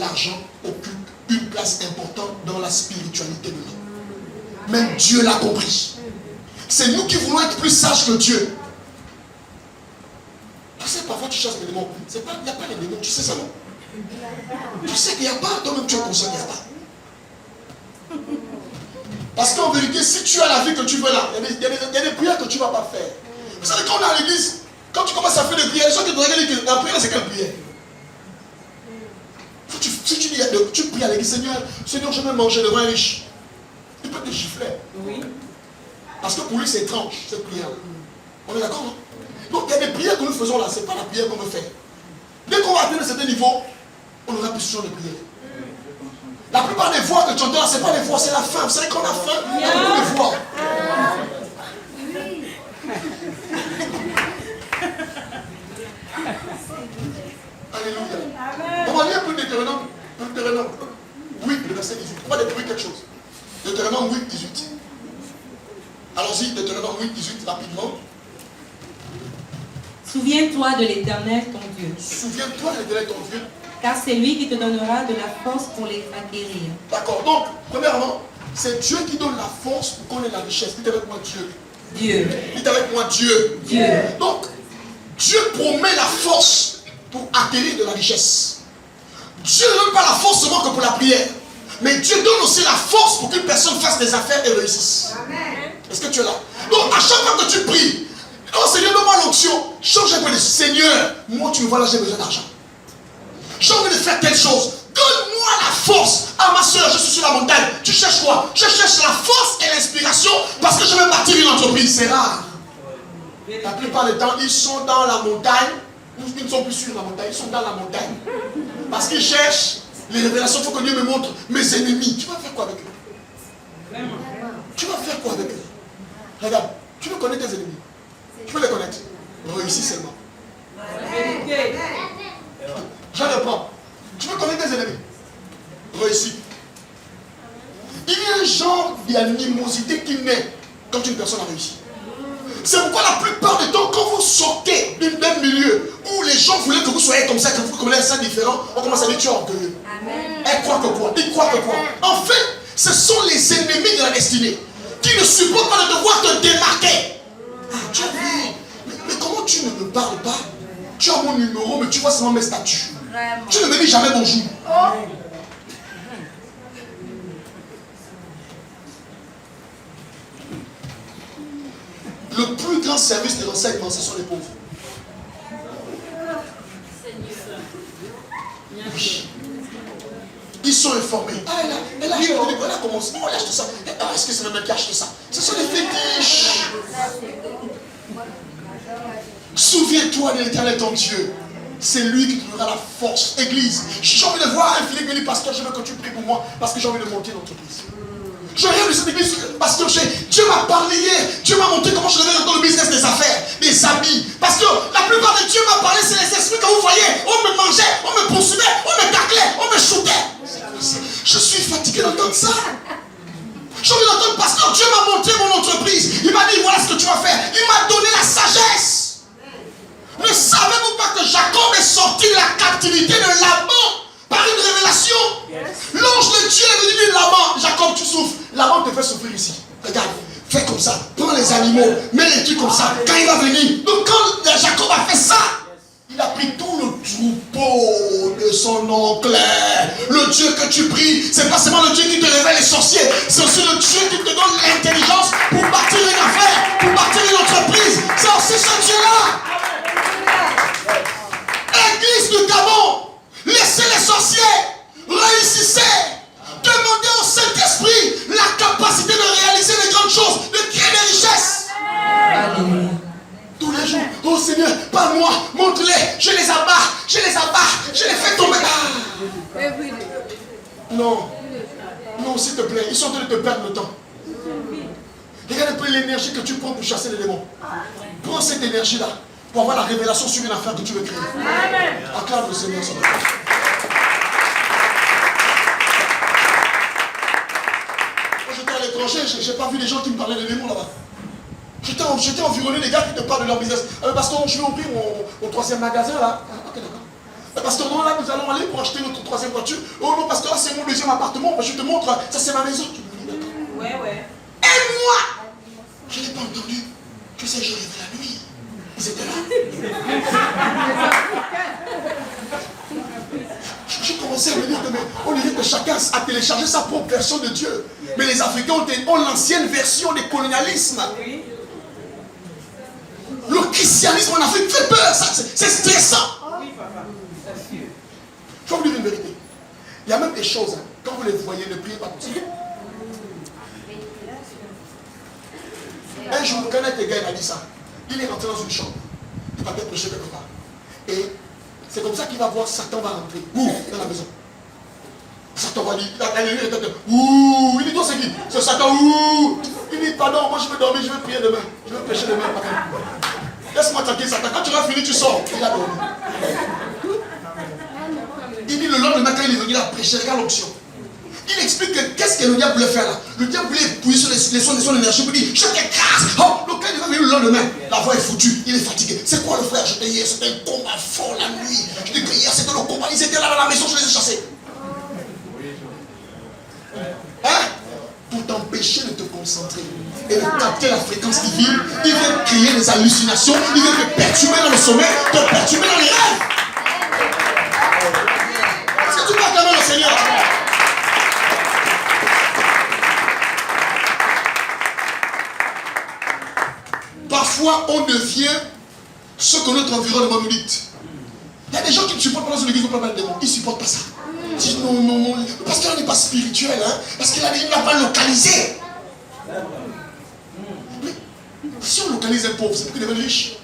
L'argent occupe une place importante dans la spiritualité de l'homme. Même Dieu l'a compris. C'est nous qui voulons être plus sages que Dieu. Tu sais, parfois tu chasses les démons. Il n'y a pas les démons, tu sais ça non? Tu sais qu'il n'y a pas, toi-même tu es conscient qu'il n'y a pas. Parce qu'en vérité, si tu as la vie que tu veux là, il y a des prières que tu ne vas pas faire. Vous savez, quand on est à l'église, quand tu commences à faire des prières, les gens qui te regardent disent que la prière, c'est quelle prière? Si tu pries à l'église, Seigneur, je veux manger devant un riche. Il peut te gifler. Oui. Parce que pour lui, c'est étrange, cette prière. On est d'accord, non? Donc, il y a des prières que nous faisons là, ce n'est pas la prière qu'on veut faire. Dès qu'on va atteindre un certain niveau, on aura plus sur les prières. La plupart des voix que tu entends, ce n'est pas les voix, c'est la faim. Vous savez qu'on a faim, il y a beaucoup de voix. Alléluia. On va lire un peu Deutéronome. Deutéronome 8, le verset 18. On va découvrir quelque chose. Deutéronome 8, 18. Allons-y, Deutéronome 8, 18, rapidement. Souviens-toi de l'Éternel ton Dieu. Souviens-toi de l'Éternel ton Dieu. Car c'est lui qui te donnera de la force pour les acquérir. D'accord. Donc, premièrement, c'est Dieu qui donne la force pour qu'on ait la richesse. Dites avec moi Dieu. Dieu. Dites avec moi Dieu. Dieu. Donc, Dieu promet la force pour acquérir de la richesse. Dieu ne donne pas la force seulement que pour la prière. Mais Dieu donne aussi la force pour qu'une personne fasse des affaires et réussisse. Amen. Est-ce que tu es là? Donc, à chaque fois que tu pries, oh Seigneur, donne-moi l'onction. Change un peu de Seigneur, moi tu me vois là, j'ai besoin d'argent. J'ai envie de faire telle chose. Donne-moi la force. Ah ma soeur, je suis sur la montagne. Tu cherches quoi? Je cherche la force et l'inspiration parce que je veux bâtir une entreprise. C'est rare. La plupart des temps, ils sont dans la montagne. Ils ne sont plus sur la montagne, ils sont dans la montagne. Parce qu'ils cherchent les révélations. Il faut que Dieu me montre mes ennemis. Tu vas faire quoi avec eux? Tu vas faire quoi avec eux? Regarde, tu veux connaître tes ennemis. Tu veux les connaître. Réussis seulement. Je reprends. Tu veux connaître tes ennemis. Réussis. Il y a un genre d'animosité qui naît quand une personne a réussi. C'est pourquoi la plupart du temps, quand vous sortez d'un milieu où les gens voulaient que vous soyez comme ça, que vous connaissez ça différent, on commence à dire tu es orgueilleux. Elle croit que quoi? Il croit que quoi? En fait, ce sont les ennemis de la destinée qui ne supportent pas de devoir te démarquer. Ah, tu as vu? Mais comment tu ne me parles pas? Tu as mon numéro, mais tu vois seulement mes statuts. Vraiment. Tu ne me dis jamais bonjour. Oh. Le plus grand service de l'enseignement, ce sont les pauvres. Oui. Ils sont informés. Ah, elle a acheté, elle a commencé. Oh, elle a acheté ça. Ah, est-ce que c'est le mec qui a acheté ça? Ce sont des fétiches. Souviens-toi de l'Éternel ton Dieu. C'est lui qui te donnera la force. Église, j'ai envie de voir un filet qui dit, pasteur, je veux que tu pries pour moi parce que j'ai envie de monter l'entreprise. Je regarde de cette église, parce que Dieu m'a parlé hier. Dieu m'a montré comment je devais dans le business des affaires, des amis. Parce que la plupart de Dieu m'a parlé, c'est les esprits que vous voyez. On me mangeait, on me poursuivait, on me taclait, on me shootait. Je suis fatigué d'entendre ça. J'ai envie d'entendre, pasteur, Dieu m'a montré mon entreprise. Il m'a dit, voilà ce que tu vas faire. Il m'a donné la sagesse. Ne savez-vous pas que Jacob est sorti de la captivité de Laban par une révélation? L'ange de Dieu est venu dire, Laban, Jacob, tu souffres. Laban te fait souffrir ici. Regarde, fais comme ça. Prends les animaux, mets les trucs comme ça. Quand il va venir, donc quand Jacob a fait ça, il a pris tout le troupeau de son oncle. Le Dieu que tu pries, c'est pas seulement le Dieu qui te révèle les sorciers, c'est aussi le Dieu qui te donne l'intelligence pour bâtir une affaire, pour bâtir une entreprise. C'est aussi ce Dieu-là. Église du Gabon, laissez les sorciers, réussissez, demandez au Saint-Esprit la capacité de réaliser les grandes choses, de créer des richesses. Alléluia. Tous les jours, oh Seigneur, parle-moi, montre-les, je les abats, je les fais tomber. Non, non, s'il te plaît, ils sont en train de te perdre le temps. Regarde un peu l'énergie que tu prends pour chasser les démons. Prends cette énergie-là pour avoir la révélation sur une affaire que tu veux créer. Acclame le Seigneur. Quand j'étais à l'étranger, je n'ai pas vu les gens qui me parlaient de démons là-bas. J'étais environné des gars qui te parlent de leur business. Pasteur, je vais ouvrir mon troisième magasin là. Ok, d'accord. Pasteur, non, là nous allons aller pour acheter notre troisième voiture. Oh non, pasteur, là c'est mon deuxième appartement. Je te montre, ça c'est ma maison. Ouais. Et moi, je n'ai pas entendu. Tu sais, j'ai rêvé la nuit. Ils étaient là. Je commençais à me dire que on dirait que chacun a téléchargé sa propre version de Dieu. Mais les Africains ont l'ancienne version du colonialisme. Le christianisme en Afrique fait peur, c'est stressant. Je vais vous dire une vérité. Il y a même des choses, quand vous les voyez, ne priez pas comme ça. Un jour, quand un gars a dit ça, il est rentré dans une chambre. Il va peut-être prêcher quelque part. Et c'est comme ça qu'il va voir Satan va rentrer. Ouh, dans la maison. Satan va dire, ouh, il dit, toi c'est qui? C'est Satan, ouh. Il dit, pardon, moi je vais dormir, je vais prier demain. Je vais prêcher demain. Laisse-moi tranquille, Satan. Quand tu vas finir, tu sors. Il a dormi. Il dit, le lendemain, quand il est venu, il a prêché, regarde l'option. Il explique que qu'est-ce que le diable voulait faire là. Le diable voulait appuyer sur les sons de son énergie pour dire, je t'écrase. Oh, le gars il va venir le lendemain. La voix est foutue, il est fatigué. C'est quoi le frère? Je te hier, c'était un combat fort la nuit. Je te dis que hier, c'était le combat. Ils étaient là dans la maison, je les ai chassés. Hein? Pour t'empêcher de te concentrer et de capter la fréquence divine, il veut créer des hallucinations, il veut te perturber dans le sommeil, te perturber dans les rêves. Est-ce que tu peux acclamer le Seigneur? Parfois, on devient ce que notre environnement nous dit. Il y a des gens qui ne supportent pas dans une église, ils ne supportent pas ça. Ils disent non, parce qu'il n'est pas spirituel, hein, parce qu'il n'a pas localisé. Mais si on localise un pauvre, c'est pour qu'il devienne riche.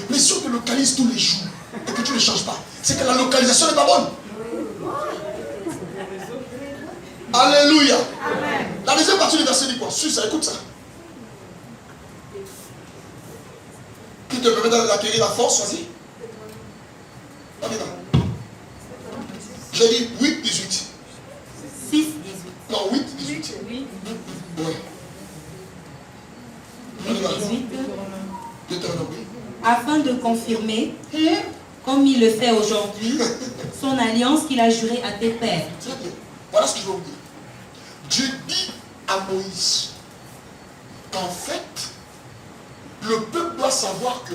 Mais si on te localise tous les jours et que tu ne changes pas, c'est que la localisation n'est pas bonne. Alléluia. La deuxième partie du verset dit quoi? Suis ça, écoute ça. Qui te permet d'acquérir la force, vas-y. On est là. J'ai dit 8, 18. 6, 18. Non, 8, 18. Oui. Ouais. On est là. 18. Deutéronome. Afin de confirmer, comme il le fait aujourd'hui, son alliance qu'il a jurée à tes pères. Très bien. Voilà ce que je vais vous dire. Dieu dit à Moïse qu'en fait, le peuple doit savoir que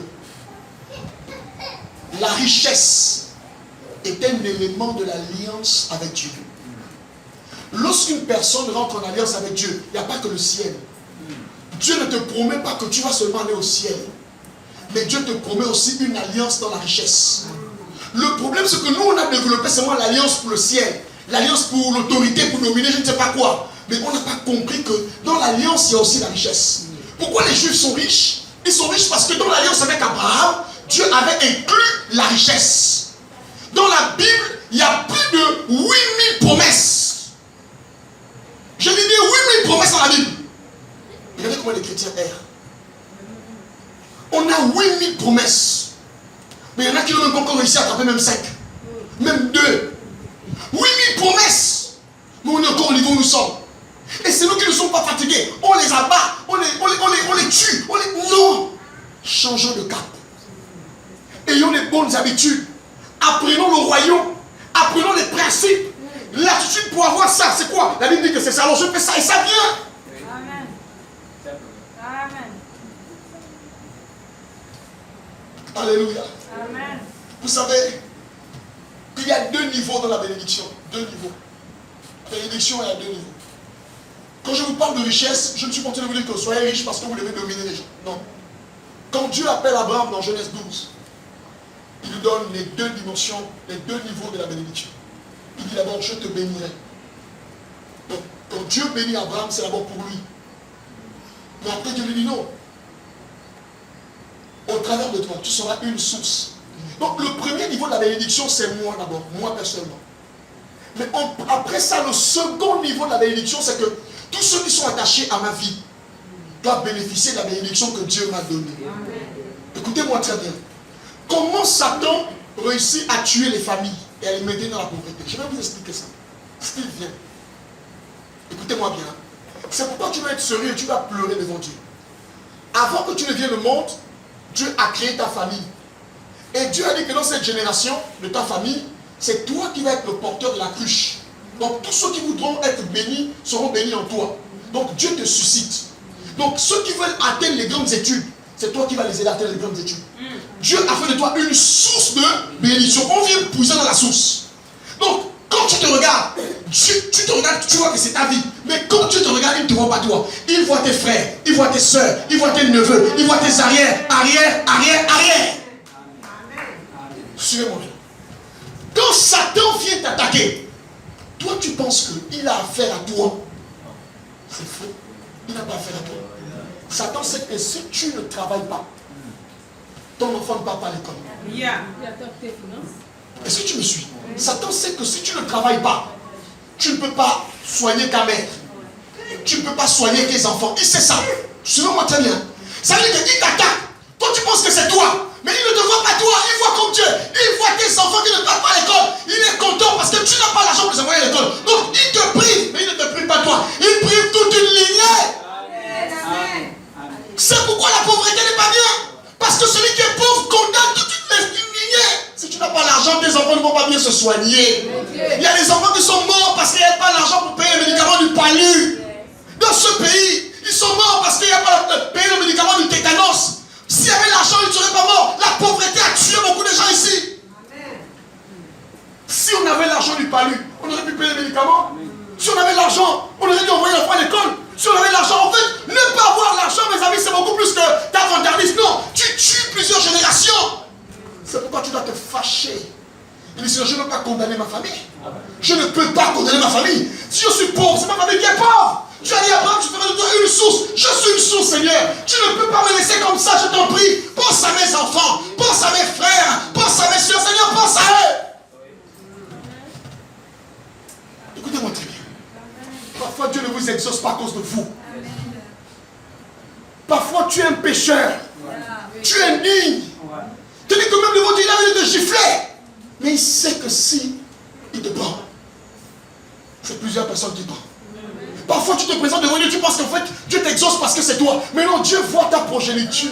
la richesse est un élément de l'alliance avec Dieu. Lorsqu'une personne rentre en alliance avec Dieu, il n'y a pas que le ciel. Dieu ne te promet pas que tu vas seulement aller au ciel. Mais Dieu te promet aussi une alliance dans la richesse. Le problème, c'est que nous, on a développé seulement l'alliance pour le ciel. L'alliance pour l'autorité, pour dominer, je ne sais pas quoi. Mais on n'a pas compris que dans l'alliance, il y a aussi la richesse. Pourquoi les Juifs sont riches? Ils sont riches parce que dans l'alliance avec Abraham, Dieu avait inclus la richesse. Dans la Bible, il y a plus de 8000 promesses. Je dis bien 8000 promesses dans la Bible. Regardez comment les chrétiens errent. On a 8000 promesses. Mais il y en a qui n'ont même pas encore réussi à attraper même 5. Même 2. 8000 promesses. Mais on est encore au niveau où nous sommes. Et c'est nous qui ne sommes pas fatigués. On les abat, on les tue. Non. Changeons de cap. Ayons les bonnes habitudes. Apprenons le royaume. Apprenons les principes. L'attitude pour avoir ça, c'est quoi? La Bible dit que c'est ça. Alors je fais ça et ça vient. Amen. Amen. Alléluia. Amen. Vous savez qu'il y a 2 niveaux dans la bénédiction. 2 niveaux. La bénédiction est à 2 niveaux. Quand je vous parle de richesse, je ne suis pas en train de vous dire que soyez riche parce que vous devez dominer les gens. Non. Quand Dieu appelle Abraham dans Genèse 12, il lui donne les 2 dimensions, les 2 niveaux de la bénédiction. Il dit d'abord, je te bénirai. Donc, quand Dieu bénit Abraham, c'est d'abord pour lui. Mais après, Dieu lui dit non. Au travers de toi, tu seras une source. Donc, le premier niveau de la bénédiction, c'est moi d'abord, moi personnellement. Mais après ça, le second niveau de la bénédiction, c'est que tous ceux qui sont attachés à ma vie doivent bénéficier de la bénédiction que Dieu m'a donnée. Écoutez-moi très bien. Comment Satan réussit à tuer les familles et à les mettre dans la pauvreté? Je vais vous expliquer ça. Ce qu'il vient. Écoutez-moi bien. C'est pourquoi tu dois être sérieux et tu dois pleurer devant Dieu. Avant que tu ne viennes au monde, Dieu a créé ta famille. Et Dieu a dit que dans cette génération de ta famille, c'est toi qui vas être le porteur de la cruche. Donc tous ceux qui voudront être bénis seront bénis en toi. Donc Dieu te suscite. Donc ceux qui veulent atteindre les grandes études, c'est toi qui vas les aider à atteindre les grandes études. Dieu a fait de toi une source de bénédiction. On vient puiser dans la source. Donc quand tu te regardes, tu te regardes, tu vois que c'est ta vie. Mais quand tu te regardes, il ne te voit pas toi. Il voit tes frères, il voit tes soeurs, il voit tes neveux, il voit tes arrières. Suivez-moi bien. Quand Satan vient t'attaquer, toi tu penses qu'il a affaire à toi. C'est faux. Il n'a pas affaire à toi. Satan sait que si tu ne travailles pas, ton enfant ne va pas à l'école. Est-ce que tu me suis? Satan sait que si tu ne travailles pas, tu ne peux pas soigner ta mère. Tu ne peux pas soigner tes enfants. Il sait ça. Suivez-moi très bien. Ça veut dire qu'il t'attaque. Toi tu penses que c'est toi. Mais il ne te voit pas toi, il voit comme Dieu. Il voit tes enfants qui ne partent pas à l'école. Il est content parce que tu n'as pas l'argent pour les envoyer à l'école. Donc il te prive, mais il ne te prive pas toi. Il prive toute une lignée. C'est pourquoi la pauvreté n'est pas bien. Parce que celui qui est pauvre condamne toute une lignée. Si tu n'as pas l'argent, tes enfants ne vont pas bien se soigner. Il y a des enfants qui sont morts parce qu'il n'y a pas l'argent pour payer le médicament du palu. Dans ce pays, ils sont morts parce qu'il n'y a pas payer le médicament du tétanos. S'il y avait l'argent, ils ne seraient pas morts. La pauvreté a tué beaucoup de gens ici. Si on avait l'argent du palu, on aurait pu payer les médicaments. Si on avait l'argent, on aurait dû envoyer l'enfant à l'école. Si on avait l'argent, en fait, ne pas avoir l'argent, mes amis, c'est beaucoup plus que d'avant-gardisme. Non, tu tues plusieurs générations. C'est pourquoi tu dois te fâcher. Il dit, je ne peux pas condamner ma famille. Je ne peux pas condamner ma famille. Si je suis pauvre, c'est ma famille qui est pauvre. Tu as dit à Abraham, je ferai de toi une source. Je suis une source, Seigneur. Tu ne peux pas me laisser comme ça, je t'en prie. Pense à mes enfants, pense à mes frères, pense à mes soeurs, Seigneur, pense à eux. Écoutez-moi très bien. Parfois, Dieu ne vous exauce pas à cause de vous. Parfois, tu es un pécheur. Tu es indigne. Tu dis que même devant Dieu, il a envie de te gifler. Mais il sait que si il te prend, c'est plusieurs personnes qui prennent. Parfois tu te présentes devant Dieu, tu penses qu'en fait Dieu t'exauce parce que c'est toi. Mais non, Dieu voit ta progéniture.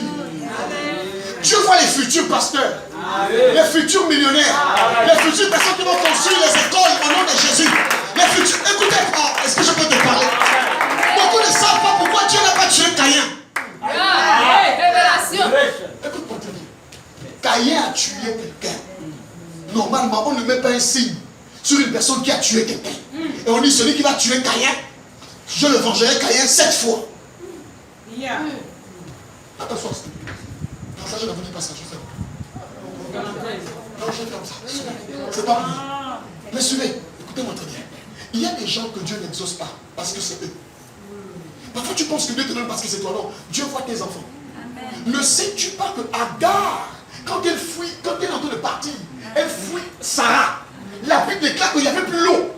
Dieu voit les futurs pasteurs, les futurs millionnaires, les futures personnes qui vont construire les écoles au nom de Jésus. Les futurs. Écoutez, est-ce que je peux te parler? Beaucoup ne savent pas pourquoi Dieu n'a pas tué Caïn. Écoute-moi très bien. Caïn a tué quelqu'un. Normalement, on ne met pas un signe sur une personne qui a tué quelqu'un. Et on dit celui qui va tuer Caïn, je le vengerai Caïn 7 fois. Attention. Non, ça je ne vous dis pas ça, je fais. Non, je fais comme ça. C'est pas pour vous. Mais suivez, écoutez-moi très bien. Il y a des gens que Dieu n'exauce pas parce que c'est eux. Parfois tu penses que Dieu te donne parce que c'est toi. Non, Dieu voit tes enfants. Ne sais-tu pas que Agar quand elle fuit, quand elle est en train de partir, elle fuit Sarah. La Bible déclare qu'il n'y avait plus l'eau.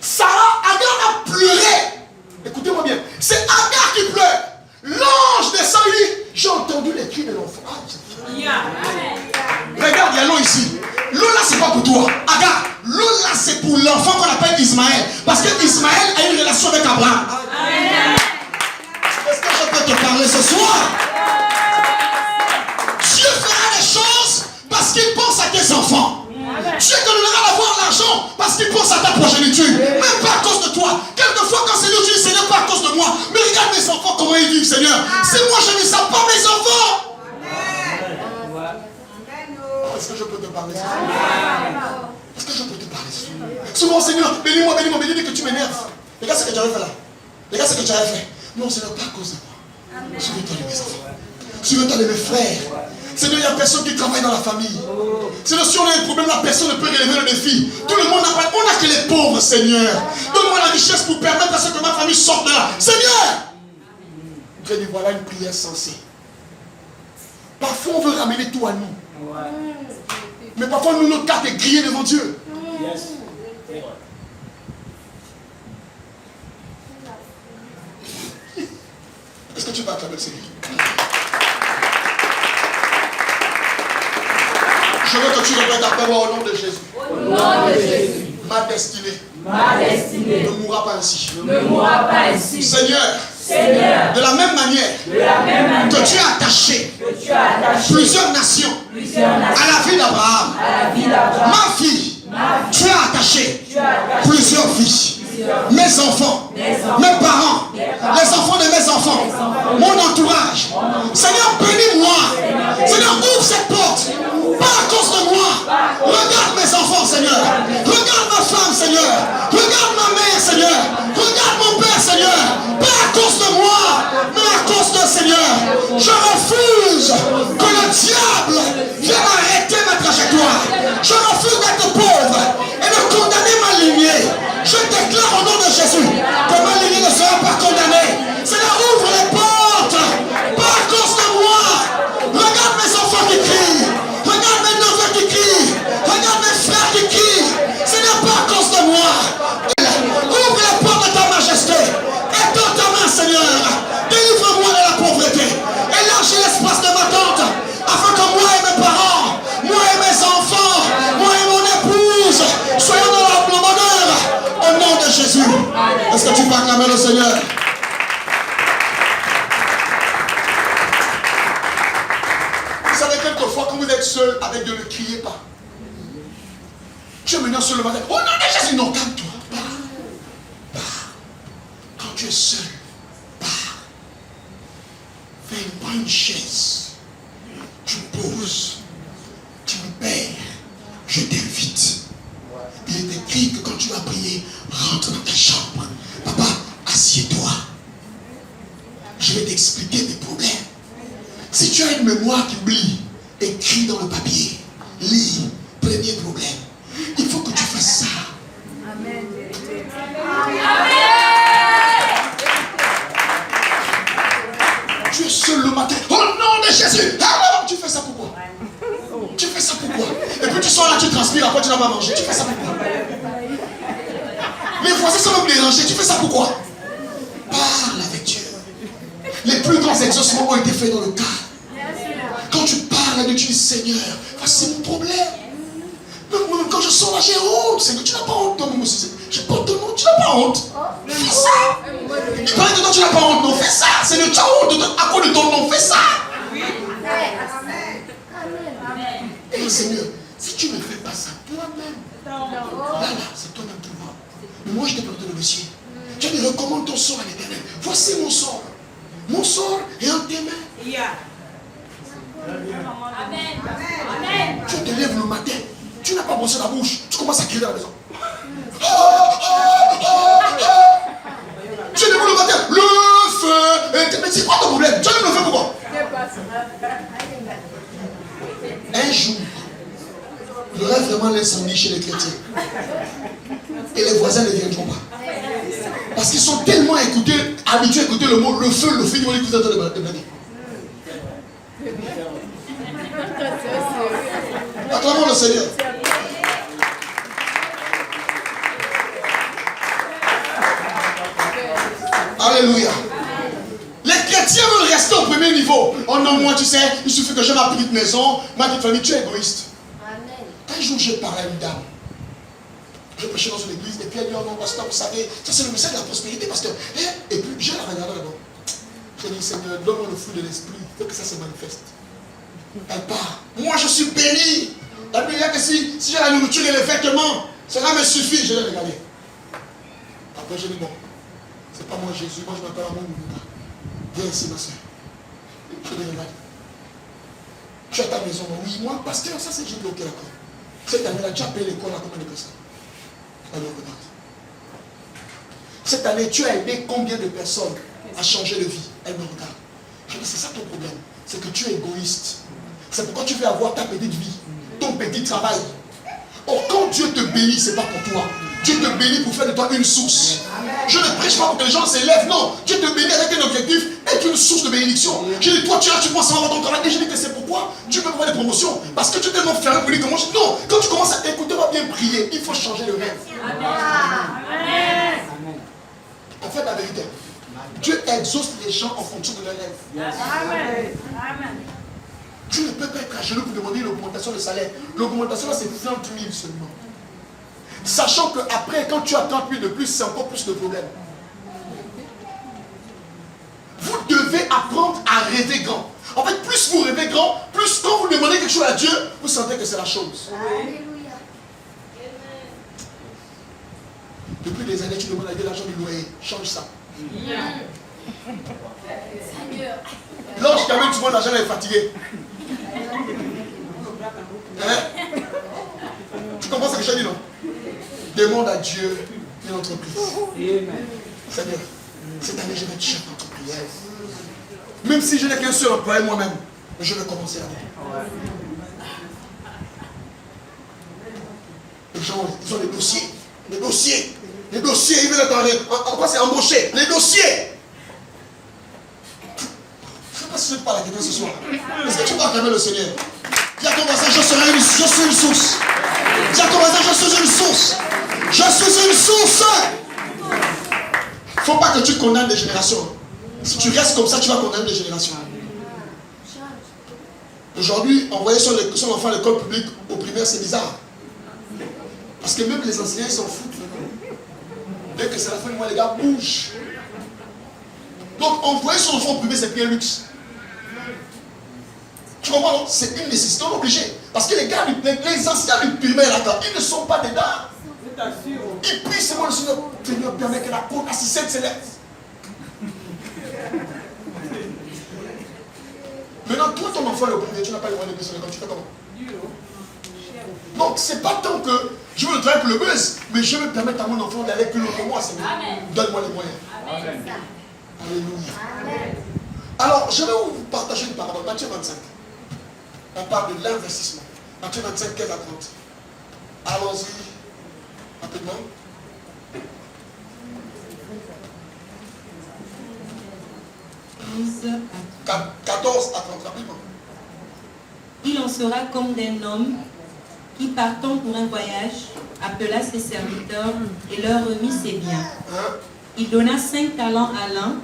Sarah, Agar a pleuré. Écoutez-moi bien. C'est Agar qui pleure. L'ange descend et dit, j'ai entendu les cris de l'enfant. Regarde, il y a l'eau ici. L'eau là, c'est pas pour toi. Agar, l'eau là, c'est pour l'enfant qu'on appelle Ismaël. Parce que Ismaël a une relation avec Abraham. Est-ce que je peux te parler ce soir? Dieu fera des choses parce qu'il pense à tes enfants. Dieu te donnera d'avoir l'argent parce qu'il pense à ta progéniture. Même pas à cause de toi. Quelquefois quand Seigneur dit, Seigneur, pas à cause de moi. Mais regarde mes enfants, comment ils vivent, Seigneur. Si moi je ne sens pas mes enfants. Est-ce que je peux te parler ça? Est-ce que je peux te parler ça? Souvent, Seigneur, bénis-moi, bénis-moi, bénis-moi que tu m'énerves. Regarde ce que tu avais fait là. Regarde ce que tu avais fait. Non, Seigneur, pas à cause de moi. Souviens-toi de mes enfants. Souviens-toi de mes frères. Seigneur, il n'y a personne qui travaille dans la famille. Seigneur, si on a un problème, la personne ne peut relever le défi. Tout le monde n'a pas. On n'a que les pauvres, Seigneur. Donne-moi la richesse pour permettre à ce que ma famille sorte de là. Seigneur! Dieu dit, voilà une prière sensée. Parfois, on veut ramener tout à nous. Mais parfois, nous, notre carte est grillée devant Dieu. Est-ce que tu vas acclamer le Seigneur? Je veux que tu répètes après moi au nom de Jésus. Au nom de Jésus. Ma destinée. Ma destinée. Ne mourra pas ainsi. Ne mourra pas ainsi. Seigneur. Seigneur. De la même manière. De la même manière. Que tu as attaché. Que tu as attaché. Plusieurs nations. À la vie d'Abraham. À la vie d'Abraham. Ma fille. Tu as attaché. Plusieurs filles. Mes enfants. Mes parents. Les enfants de mes enfants. Mon entourage. Seigneur, bénis-moi. Seigneur, ouvre cette porte. Pas à cause de moi. Regarde mes enfants, Seigneur. Regarde ma femme, Seigneur. Regarde ma mère, Seigneur. Regarde mon père, Seigneur. Pas à cause de moi, mais à cause de Seigneur. Je refuse que le diable vienne arrêter ma trajectoire. Je refuse d'être pauvre et de condamner ma lignée. Je déclare au nom de Jésus que ma lignée ne sera pas condamnée. Seigneur, ouvre les portes. Pas à cause de moi. Regarde mes enfants qui crient. Regarde mes neveux qui crient. Regarde mes frères qui crient. Seigneur, pas à cause de moi. Ouvre les portes de ta majesté. Étends ta main, Seigneur. Délivre-moi de la pauvreté. Élargis l'espace de ma tente. Afin que moi et mes parents, moi et mes enfants, moi et mon épouse, soyons dans le bonheur. Au nom de Jésus. Est-ce que tu peux acclamer le Seigneur? Vous savez, quelquefois, quand vous êtes seul avec Dieu, ne criez pas. Tu es maintenant seul le matin. Oh non, de Jésus, non, calme-toi. Pars. Quand tu es seul, pars. Prends une chaise. Tu poses. Tu me pères. Je t'invite. Il est écrit que quand tu vas prier, rentre dans ta chambre. Papa, assieds-toi. Je vais t'expliquer tes problèmes. Si tu as une mémoire qui oublie, écris dans le papier. Lis. Premier problème. Il faut que tu fasses ça. Amen. Tu es seul le matin. Au nom de Jésus. Ah, tu fais ça pourquoi? Tu fais ça pourquoi? Et puis tu sors là, tu transpires, après tu n'as pas mangé. Tu fais ça pourquoi? Les voisins sont même dérangés. Tu fais ça pourquoi? Parle avec Dieu. Les plus grands exaucements ont été faits dans le cas. Quand tu parles à Dieu, tu dis Seigneur, voici mon problème. Même quand je sors là, j'ai honte. Seigneur, tu n'as pas honte, toi, aussi. Je porte ton nom, tu n'as pas honte. Fais ça. Il paraît que toi, tu n'as pas honte, non. Fais ça. Seigneur, tu as honte à cause de ton nom. Fais ça. Et Seigneur, si tu ne fais pas ça toi-même, là, c'est toi-même tout le monde. Mais moi, je t'ai porté le dossier. Tu as dit, recommande ton sort à l'Éternel. Voici mon sort. Mon sort est en tes mains. Amen. Tu te lèves le matin. Tu n'as pas brossé la bouche. Tu commences à crier à la maison. Tu es debout le matin. Le feu. Mais c'est quoi ton problème? Tu allumes le feu pourquoi? Un jour, il y aura vraiment l'incendie chez les chrétiens. Et les voisins ne viendront pas. Parce qu'ils sont tellement habitués à écouter le mot le feu, ils vont écouter de blaguer. Acclamons le Seigneur. Alléluia. Les chrétiens veulent rester au premier niveau. Oh non, moi, tu sais, il suffit que j'ai ma petite maison, ma petite famille. Tu es égoïste. Un jour, j'ai parlé à une dame. Je prêchais dans une église et puis elle dit, oh non, pasteur, vous savez, ça c'est le message de la prospérité, pasteur. Et puis, j'ai la regardé là-bas. J'ai dit, Seigneur, donne-moi le fruit de l'esprit. Il faut que ça se manifeste. Elle part. Moi, je suis béni. La Bible dit que si j'ai la nourriture et les vêtements, cela me suffit. Je l'ai regardé. Après, j'ai dit, bon, c'est pas moi Jésus, moi je m'appelle Amon Moulouka. Viens ici, ma soeur. Je l'ai regardé. Tu as ta maison. Oui, moi, pasteur, ça c'est Jésus. Ok, d'accord. Cette année-là, tu as payé l'école à combien de personnes? Elle me regarde. Cette année, tu as aidé combien de personnes à changer de vie? Elle me regarde. Je dis, c'est ça ton problème. C'est que tu es égoïste. C'est pourquoi tu veux avoir ta petite vie, ton petit travail. Or, quand Dieu te bénit, ce n'est pas pour toi. Dieu te bénit pour faire de toi une source. Je ne prêche pas pour que les gens s'élèvent. Non, Dieu te bénit avec un objectif, être une source de bénédiction. Je dis, toi, tu es là, tu penses avoir ton travail. Et je dis que c'est pourquoi tu peux avoir des promotions. Parce que tu es tellement fermé pour dire comment je... Non, quand tu commences à t'écouter, va bien prier. Il faut changer le rêve. En fait, la vérité, Dieu exauce les gens en fonction de leur rêve. Amen. Amen. Tu ne peux pas être à genoux pour demander l'augmentation de salaire. L'augmentation, là, c'est 30 000 seulement. Sachant qu'après, quand tu as 30 000 de plus, c'est encore plus de problèmes. Vous devez apprendre à rêver grand. En fait, plus vous rêvez grand, plus quand vous demandez quelque chose à Dieu, vous sentez que c'est la chose. Alléluia. Depuis des années, tu demandes à Dieu l'argent du loyer. Change ça. Seigneur. Lorsque tu vois l'argent, elle est fatiguée. Hein? Tu comprends ce que je dis, non? Demande à Dieu une entreprise. Seigneur, cette année, je vais être chef d'entreprise. Même si je n'ai qu'un seul employé moi-même, je vais commencer avec. Les gens, ils ont des dossiers. Les dossiers. Les dossiers, ils veulent être en quoi c'est embauché. Les dossiers. Je ne sais pas si je te parle à quelqu'un ce soir. Est-ce que tu peux acclamer le Seigneur? Dis à ton voisin, je suis une source. Dis à ton voisin, je suis une source. Je suis une source. Il ne faut pas que tu condamnes des générations. Si tu restes comme ça, tu vas condamner des générations. Aujourd'hui, envoyer son enfant à l'école publique au primaire, c'est bizarre. Parce que même les enseignants, ils s'en foutent. Dès que c'est la fin du mois, les gars bougent. Donc, envoyer son enfant au primaire, c'est bien luxe. Tu comprends, non? C'est une nécessité, on est obligé. Parce que les gars, les anciens du primaire, là, ils ne sont pas dedans. Ils prient seulement le Seigneur. Seigneur, permet que la côte assistante s'élève. Maintenant, toi, ton enfant est au privé, tu n'as pas les moyens de baisser l'école, tu fais comment? Donc, c'est pas tant que je veux le travail pour le buzz, mais je veux permettre à mon enfant d'aller plus loin que moi, Seigneur. Donne-moi les moyens. Amen. Alléluia. Amen. Alors, je vais vous partager une parole. Matthieu 25. On parle de l'investissement. Matthieu 25, 15 à 30. Allons-y rapidement. à 14 à 30, rapidement. Il en sera comme d'un homme qui, partant pour un voyage, appela ses serviteurs et leur remit ses biens. Hein? Il donna 5 talents à l'un,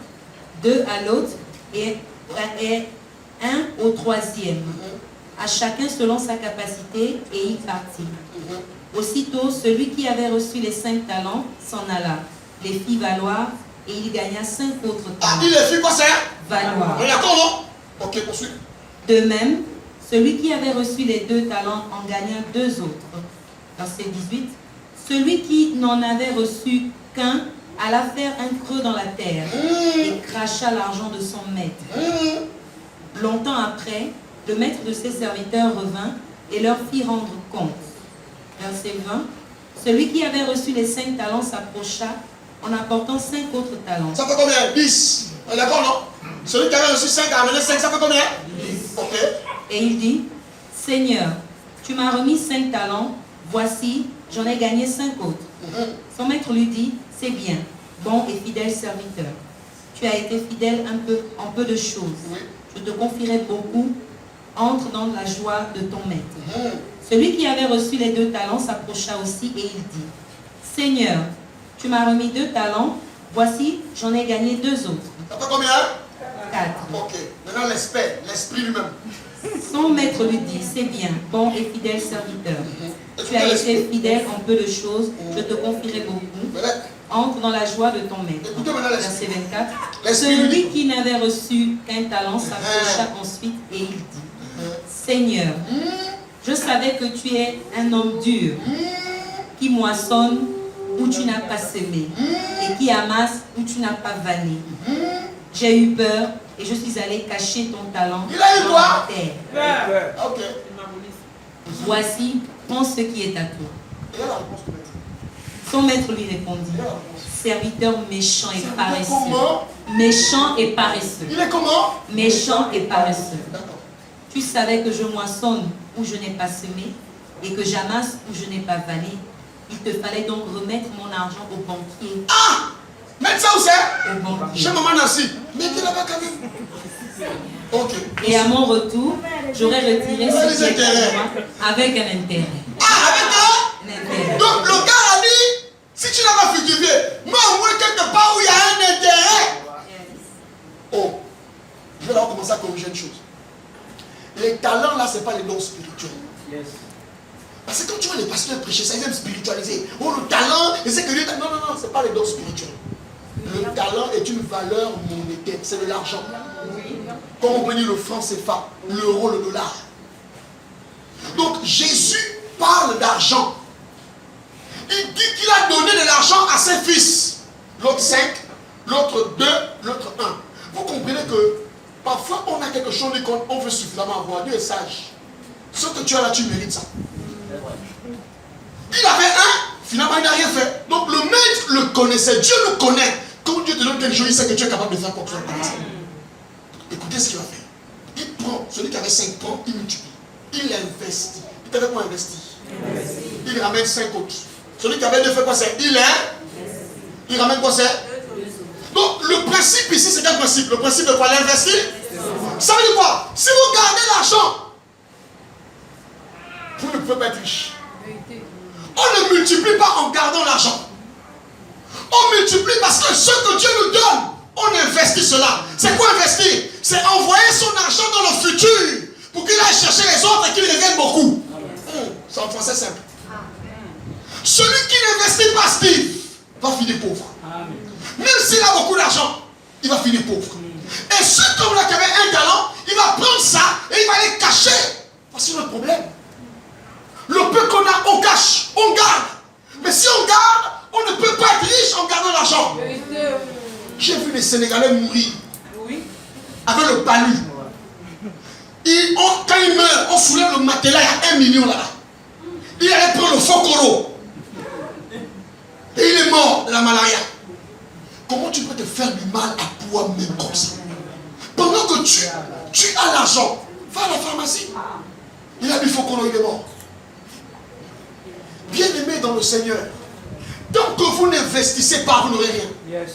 2 à l'autre et 1 au troisième, à chacun selon sa capacité, et il partit. Aussitôt, celui qui avait reçu les 5 talents s'en alla, les fit valoir, et il gagna 5 autres Ah, talents. il les fit quoi, c'est? Valoir. On est d'accord, non? Ok, poursuis. De même, celui qui avait reçu les 2 talents en gagna 2 autres. Verset 18. Celui qui n'en avait reçu qu'un alla faire un creux dans la terre et cracha l'argent de son maître. Longtemps après, le maître de ses serviteurs revint et leur fit rendre compte. Verset 20. Celui qui avait reçu les 5 talents s'approcha en apportant 5 autres talents. Ça fait combien? 10. On est d'accord, non? Celui qui avait reçu 5 a amené 5, ça fait combien? 10. Ok. Et il dit, Seigneur, tu m'as remis 5 talents, voici, j'en ai gagné 5 autres. Son maître lui dit, c'est bien, bon et fidèle serviteur. Tu as été fidèle en peu de choses. Je te confierai beaucoup, entre dans la joie de ton maître. Celui qui avait reçu les 2 talents s'approcha aussi et il dit, Seigneur, tu m'as remis 2 talents, voici, j'en ai gagné 2 autres. Ça fait combien? 4. Ok. Maintenant l'esprit lui-même. Son maître lui dit, c'est bien, bon et fidèle serviteur. Tu as été fidèle en peu de choses, je te confierai beaucoup. Entre dans la joie de ton maître. Écoutez maintenant Verset l'esprit. 24. L'esprit lui Celui dit. qui n'avait reçu qu'un talent s'approcha ensuite et il dit, Seigneur, je savais que tu es un homme dur, qui moissonne où tu n'as pas semé, et qui amasse où tu n'as pas vanné. J'ai eu peur et je suis allé cacher ton talent Il a eu dans quoi? la terre. Ok. Voici, prends ce qui est à toi. Il y a la réponse du maître. Son maître lui répondit, Il y a la réponse. serviteur méchant et paresseux. Comment? Méchant et paresseux. Il est comment? Méchant et paresseux. D'accord. Tu savais que je moissonne où je n'ai pas semé et que j'amasse où je n'ai pas vanné. Il te fallait donc remettre mon argent au banquier. Ah! Mettre ça où c'est? Au banquier. Chez maman Nancy. Mettez là-bas quand même. Ok. Et à mon retour, j'aurais retiré ce qui est à moi avec un intérêt. Ah, avec Un intérêt. donc le gars a dit, si tu n'as pas fructifié, moi au moins quelque part où il y a un intérêt. Oh, je vais là commencer à corriger une chose. Les talents là, ce n'est pas les dons spirituels. Yes. Parce que quand tu vois les pasteurs prêcher, ça ils aiment spiritualiser. Oh, le talent, et c'est que Dieu. Non, non, non, ce n'est pas les dons spirituels. Le talent est une valeur monétaire, c'est de l'argent. Comme on peut dire le franc CFA, l'euro, le dollar. Donc Jésus parle d'argent. Il dit qu'il a donné de l'argent à ses fils. L'autre 5, l'autre 2, l'autre 1. Vous comprenez que parfois on a quelque chose qu'on veut suffisamment avoir. Dieu est sage. Ce que tu as là, tu mérites ça. Il avait un, finalement il n'a rien fait. Donc le maître le connaissait. Dieu le connaît. Quand Dieu te donne quelque chose, il sait que tu es capable de faire quoi que ce soit. Écoutez ce qu'il va faire. Il prend, celui qui avait 5 points, il multiplie. Il investit. Il t'avait quoi investir? Il ramène 5 autres. Celui qui avait 2 fait quoi c'est? Il ramène quoi c'est? Donc le principe ici, c'est quel principe? Le principe de quoi? L'investir? Ça veut dire quoi? Si vous gardez l'argent, vous ne pouvez pas être riche. On ne multiplie pas en gardant l'argent. On multiplie parce que ce que Dieu nous donne, on investit cela. C'est quoi investir? C'est envoyer son argent dans le futur pour qu'il aille chercher les autres et qu'il revienne beaucoup. C'est en français simple. Celui qui n'investit pas, Steve, va finir pauvre. Même s'il a beaucoup d'argent, il va finir pauvre. Et ceux comme là qui avaient un talent, il va prendre ça et il va les cacher. Voici le problème. Le peu qu'on a, on cache, on garde. Mais si on garde, on ne peut pas être riche en gardant l'argent. J'ai vu les Sénégalais mourir avec le palu. Quand ils meurent, on soulève le matelas, il y a 1 million là-bas. Il allait prendre le focoro. Et il est mort de la malaria. Comment tu peux te faire du mal à toi-même comme ça? Pendant que tu as l'argent, va à la pharmacie. Il a bu focoro, il est mort. Bien-aimé dans le Seigneur, tant que vous n'investissez pas, vous n'aurez rien. Yes.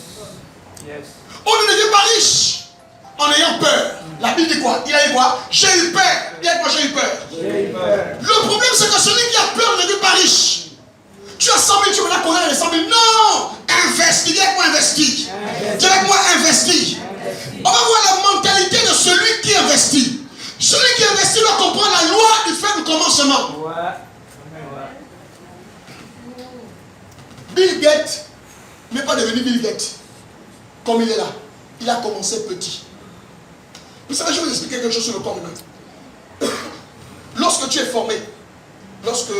Yes. On ne devient pas riche en ayant peur. La Bible dit quoi? Il a dit quoi? J'ai eu peur. Il a dit quoi? J'ai eu peur. Le problème, c'est que celui qui a peur ne devient pas riche. Tu as 100 000, tu veux la courir les 100 000. Non! Investis. Dis avec moi investis. Dis avec moi investis. On va voir la mentalité de celui qui investit. Celui qui investit doit comprendre la loi du fait du commencement. Bill Gates n'est pas devenu Bill Gates comme il est là. Il a commencé petit. Vous savez, je vais vous expliquer quelque chose sur le corps humain. Lorsque tu es formé, lorsque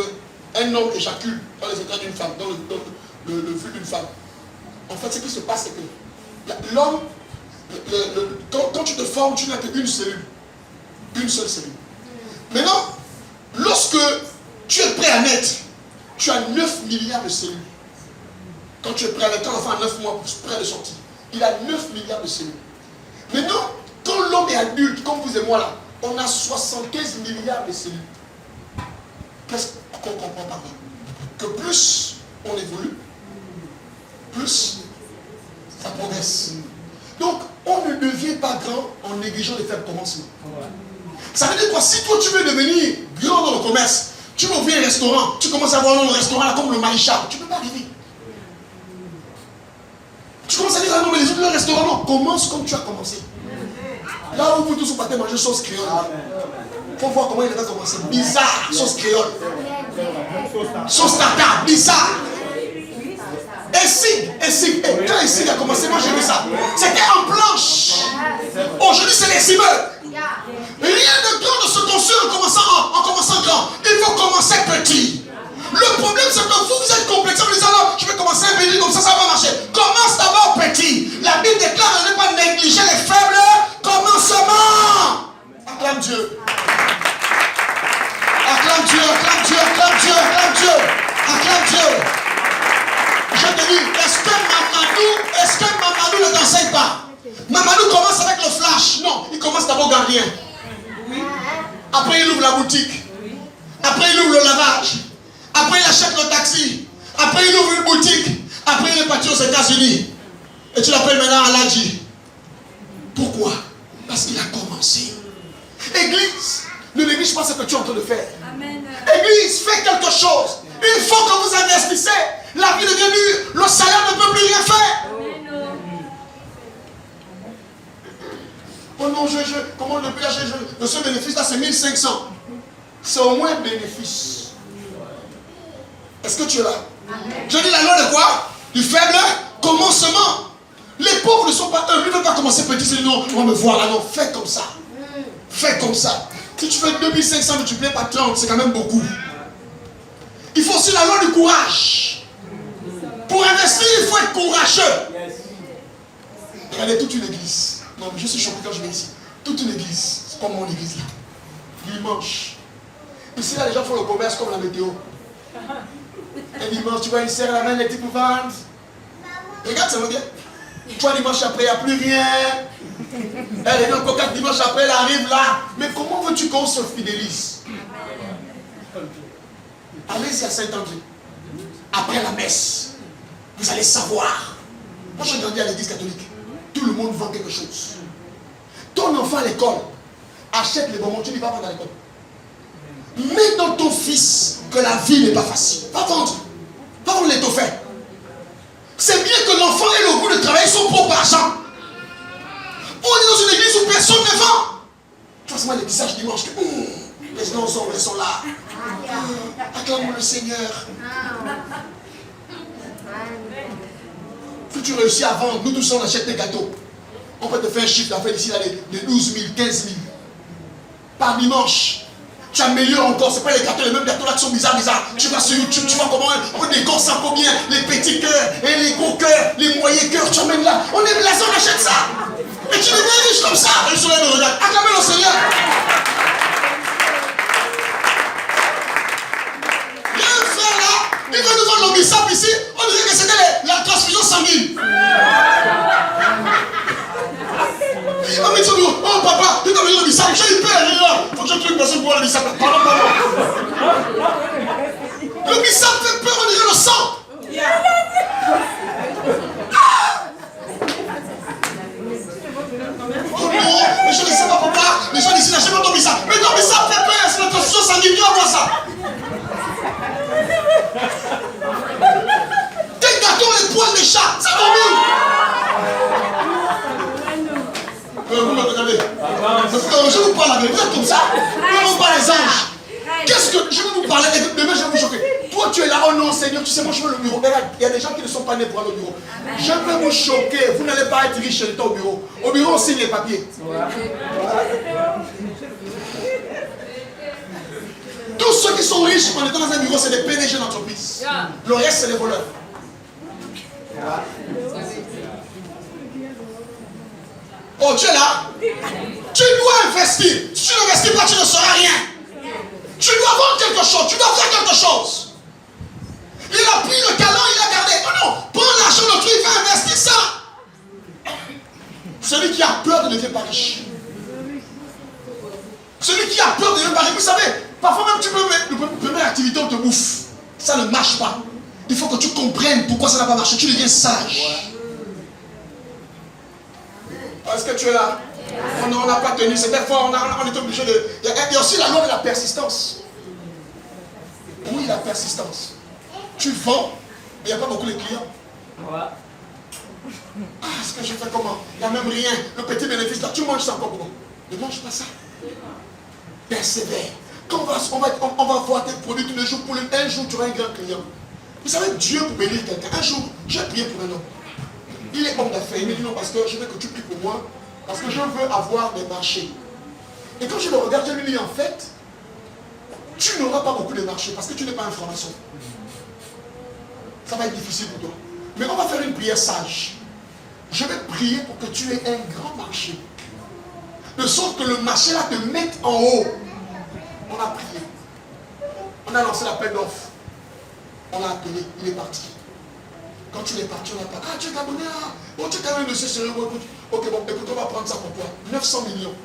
un homme éjacule dans les états d'une femme, dans le flux d'une femme, en fait, ce qui se passe, c'est que l'homme, quand tu te formes, tu n'as qu'une cellule. Une seule cellule. Maintenant, lorsque tu es prêt à naître, tu as 9 milliards de cellules. Quand tu es prêt à naître, quand l'enfant a 9 mois prêt de sortir, il a 9 milliards de cellules. Maintenant, quand l'homme est adulte, comme vous et moi là, on a 75 milliards de cellules. Qu'est-ce qu'on comprend par là? Que plus on évolue, plus ça progresse. Donc, on ne devient pas grand en négligeant les faibles commencements. Ça veut dire quoi? Si toi tu veux devenir grand dans le commerce, Tu veux ouvrir un restaurant, tu commences à voir un restaurant là comme le Maïcha. Tu ne peux pas arriver. Tu commences à dire, ah non, mais les autres restaurants, non, commence comme tu as commencé. Là où vous tous vous partez manger sauce créole. Il faut voir comment il va commencer. Bizarre, sauce créole. Sauce tartare, bizarre. Et si, quand Essig a commencé, moi j'ai vu ça. C'était en planche. Aujourd'hui, c'est les immeubles. Rien de grand de se construire en commençant grand. Il faut commencer petit. Le problème, c'est que vous êtes complexé. Vous dites, alors, je vais commencer à venir comme ça va marcher. Commence d'abord petit. La Bible déclare de ne pas négliger les faibles commencements. Acclame Dieu. Acclame Dieu, acclame Dieu, acclame Dieu, acclame Dieu. Acclame Dieu. Je te dis, est-ce que Mamadou ne t'enseigne pas? Mamadou commence avec le flash. Non, il commence d'abord gardien. Après, il ouvre la boutique. Après, il ouvre le lavage. Après, il achète le taxi. Après, il ouvre une boutique. Après, il est parti aux États-Unis. Et tu l'appelles maintenant Aladji. Pourquoi? Parce qu'il a commencé. Église, ne néglige pas ce que tu es en train de faire. Amen. Église, fais quelque chose. Il faut que vous investissez. La vie devient dure. Le salaire ne peut plus rien faire. Oh non, comment le péage, de ce bénéfice-là, c'est 1500. C'est au moins bénéfice. Est-ce que tu es là? Je dis la loi de quoi? Du faible commencement. Les pauvres ne sont pas eux. Ils ne veulent pas commencer petit. Ils disent non, on va me voir là. Non, fais comme ça. Fais comme ça. Si tu fais 2500, mais tu ne plais pas 30, c'est quand même beaucoup. Il faut aussi la loi du courage. Pour investir, il faut être courageux. Regardez toute une église. Non, mais je suis choqué quand je vais ici. Toute une église. C'est comme mon église là. Dimanche. Ici là, les gens font le commerce comme la météo. Et dimanche, tu vois, ils serrent la main, les petits pour vendre. Regarde, ça va bien. Tu vois, dimanche après, il n'y a plus rien. Elle est dans le coca, dimanche après, elle arrive là. Mais comment veux-tu qu'on se fidélise? Allez-y à Saint-André. Après la messe, vous allez savoir. Moi, j'ai grandi à l'église catholique. Tout le monde vend quelque chose. Ton enfant à l'école achète les bonbons, tu dis pas vendre à l'école. Mets dans ton fils que la vie n'est pas facile. Va vendre. Va vendre l'étoffé. C'est bien que l'enfant ait le goût de travailler son propre argent. On est dans une église où personne ne vend. Tu vois seulement les visages dimanche. Les grands hommes sont là. Acclame le Seigneur. Si tu réussis à vendre, nous tous on achète des gâteaux. On peut te faire un chiffre d'affaires d'ici de 12 000, 15 000. Par dimanche. Tu améliores encore, c'est pas les gâteaux, les mêmes gâteaux là qui sont bizarres. Tu vas sur YouTube, tu vois comment on décore ça combien, les petits cœurs, et les gros cœurs, les moyens cœurs, tu emmènes là. On est blasé, on achète ça. Et tu deviens riche comme ça. Et le soleil me regarde. Acclamez le Seigneur. Il y a un frère là, il veut nous vendre l'obissap ici. On dirait que c'était la transfusion sanguine. Oh, mais tu dis, oh papa, tu t'as mis l'obissap, j'ai eu peur. Faut que je trouve une personne pour l'obissap. Pardon. L'obissap fait peur, on dirait le sang. Oh non, mais je ne sais pas papa. Les gens ici n'achètent pas ton bissap. Mais ton bissap fait peur, c'est la transfusion sanguine, tu vas voir ça. Tes gâteaux, les poils des chats, c'est dormi. Vous me regardez. Je vous parle avec vous êtes comme ça. Vous pas les anges. Qu'est-ce que je vais vous parler? Demain, je vais vous choquer. Toi, tu es là, oh non, Seigneur, tu sais, moi, je veux le bureau. Il y a des gens qui ne sont pas nés pour aller au bureau. Je vais vous choquer. Vous n'allez pas être riche en étant au bureau. Au bureau, on signe les papiers. Tous ceux qui sont riches en étant dans un bureau, c'est des PDG d'entreprise. Le reste, c'est les voleurs. Oh, tu es là? Tu dois investir. Si tu n'investis pas, tu ne seras rien. Tu dois vendre quelque chose. Tu dois faire quelque chose. Il a pris le talent, il a gardé. Oh non, prends l'argent de l'autre, il va investir ça. Celui qui a peur ne devient pas riche. Celui qui a peur ne devient pas riche. Vous savez, parfois même tu peux mettre la première activité, on te bouffe. Ça ne marche pas. Il faut que tu comprennes pourquoi ça n'a pas marché. Tu deviens sage. Est-ce que tu es là? On n'a pas tenu. C'est des fois, on est obligé de... Il y a aussi la loi de la persistance. Oui, la persistance. Tu vends, mais il n'y a pas beaucoup de clients. Ah, est-ce que je fais comment? Il n'y a même rien. Le petit bénéfice là, tu manges ça encore comment? Ne mange pas ça. Persévère. Quand on va voir tes produits tous les jours, pour un jour, tu auras un grand client. Vous savez, Dieu pour bénir quelqu'un. Un jour, j'ai prié pour un homme. Il est homme d'affaires. Il me dit non, parce que je veux que tu pries pour moi, parce que je veux avoir des marchés. Et quand je le regarde, je lui dis en fait, tu n'auras pas beaucoup de marchés parce que tu n'es pas un franc-maçon. Ça va être difficile pour toi. Mais on va faire une prière sage. Je vais prier pour que tu aies un grand marché. De sorte que le marché là te mette en haut. On a prié. On a lancé l'appel d'offres. On l'a appelé, il est parti. Quand il est parti, on a parlé. Ah, tu es abonné à... Oh, tu es quand même de ce sérieux. Ok, bon, écoute, on va prendre ça pour toi. 900 millions.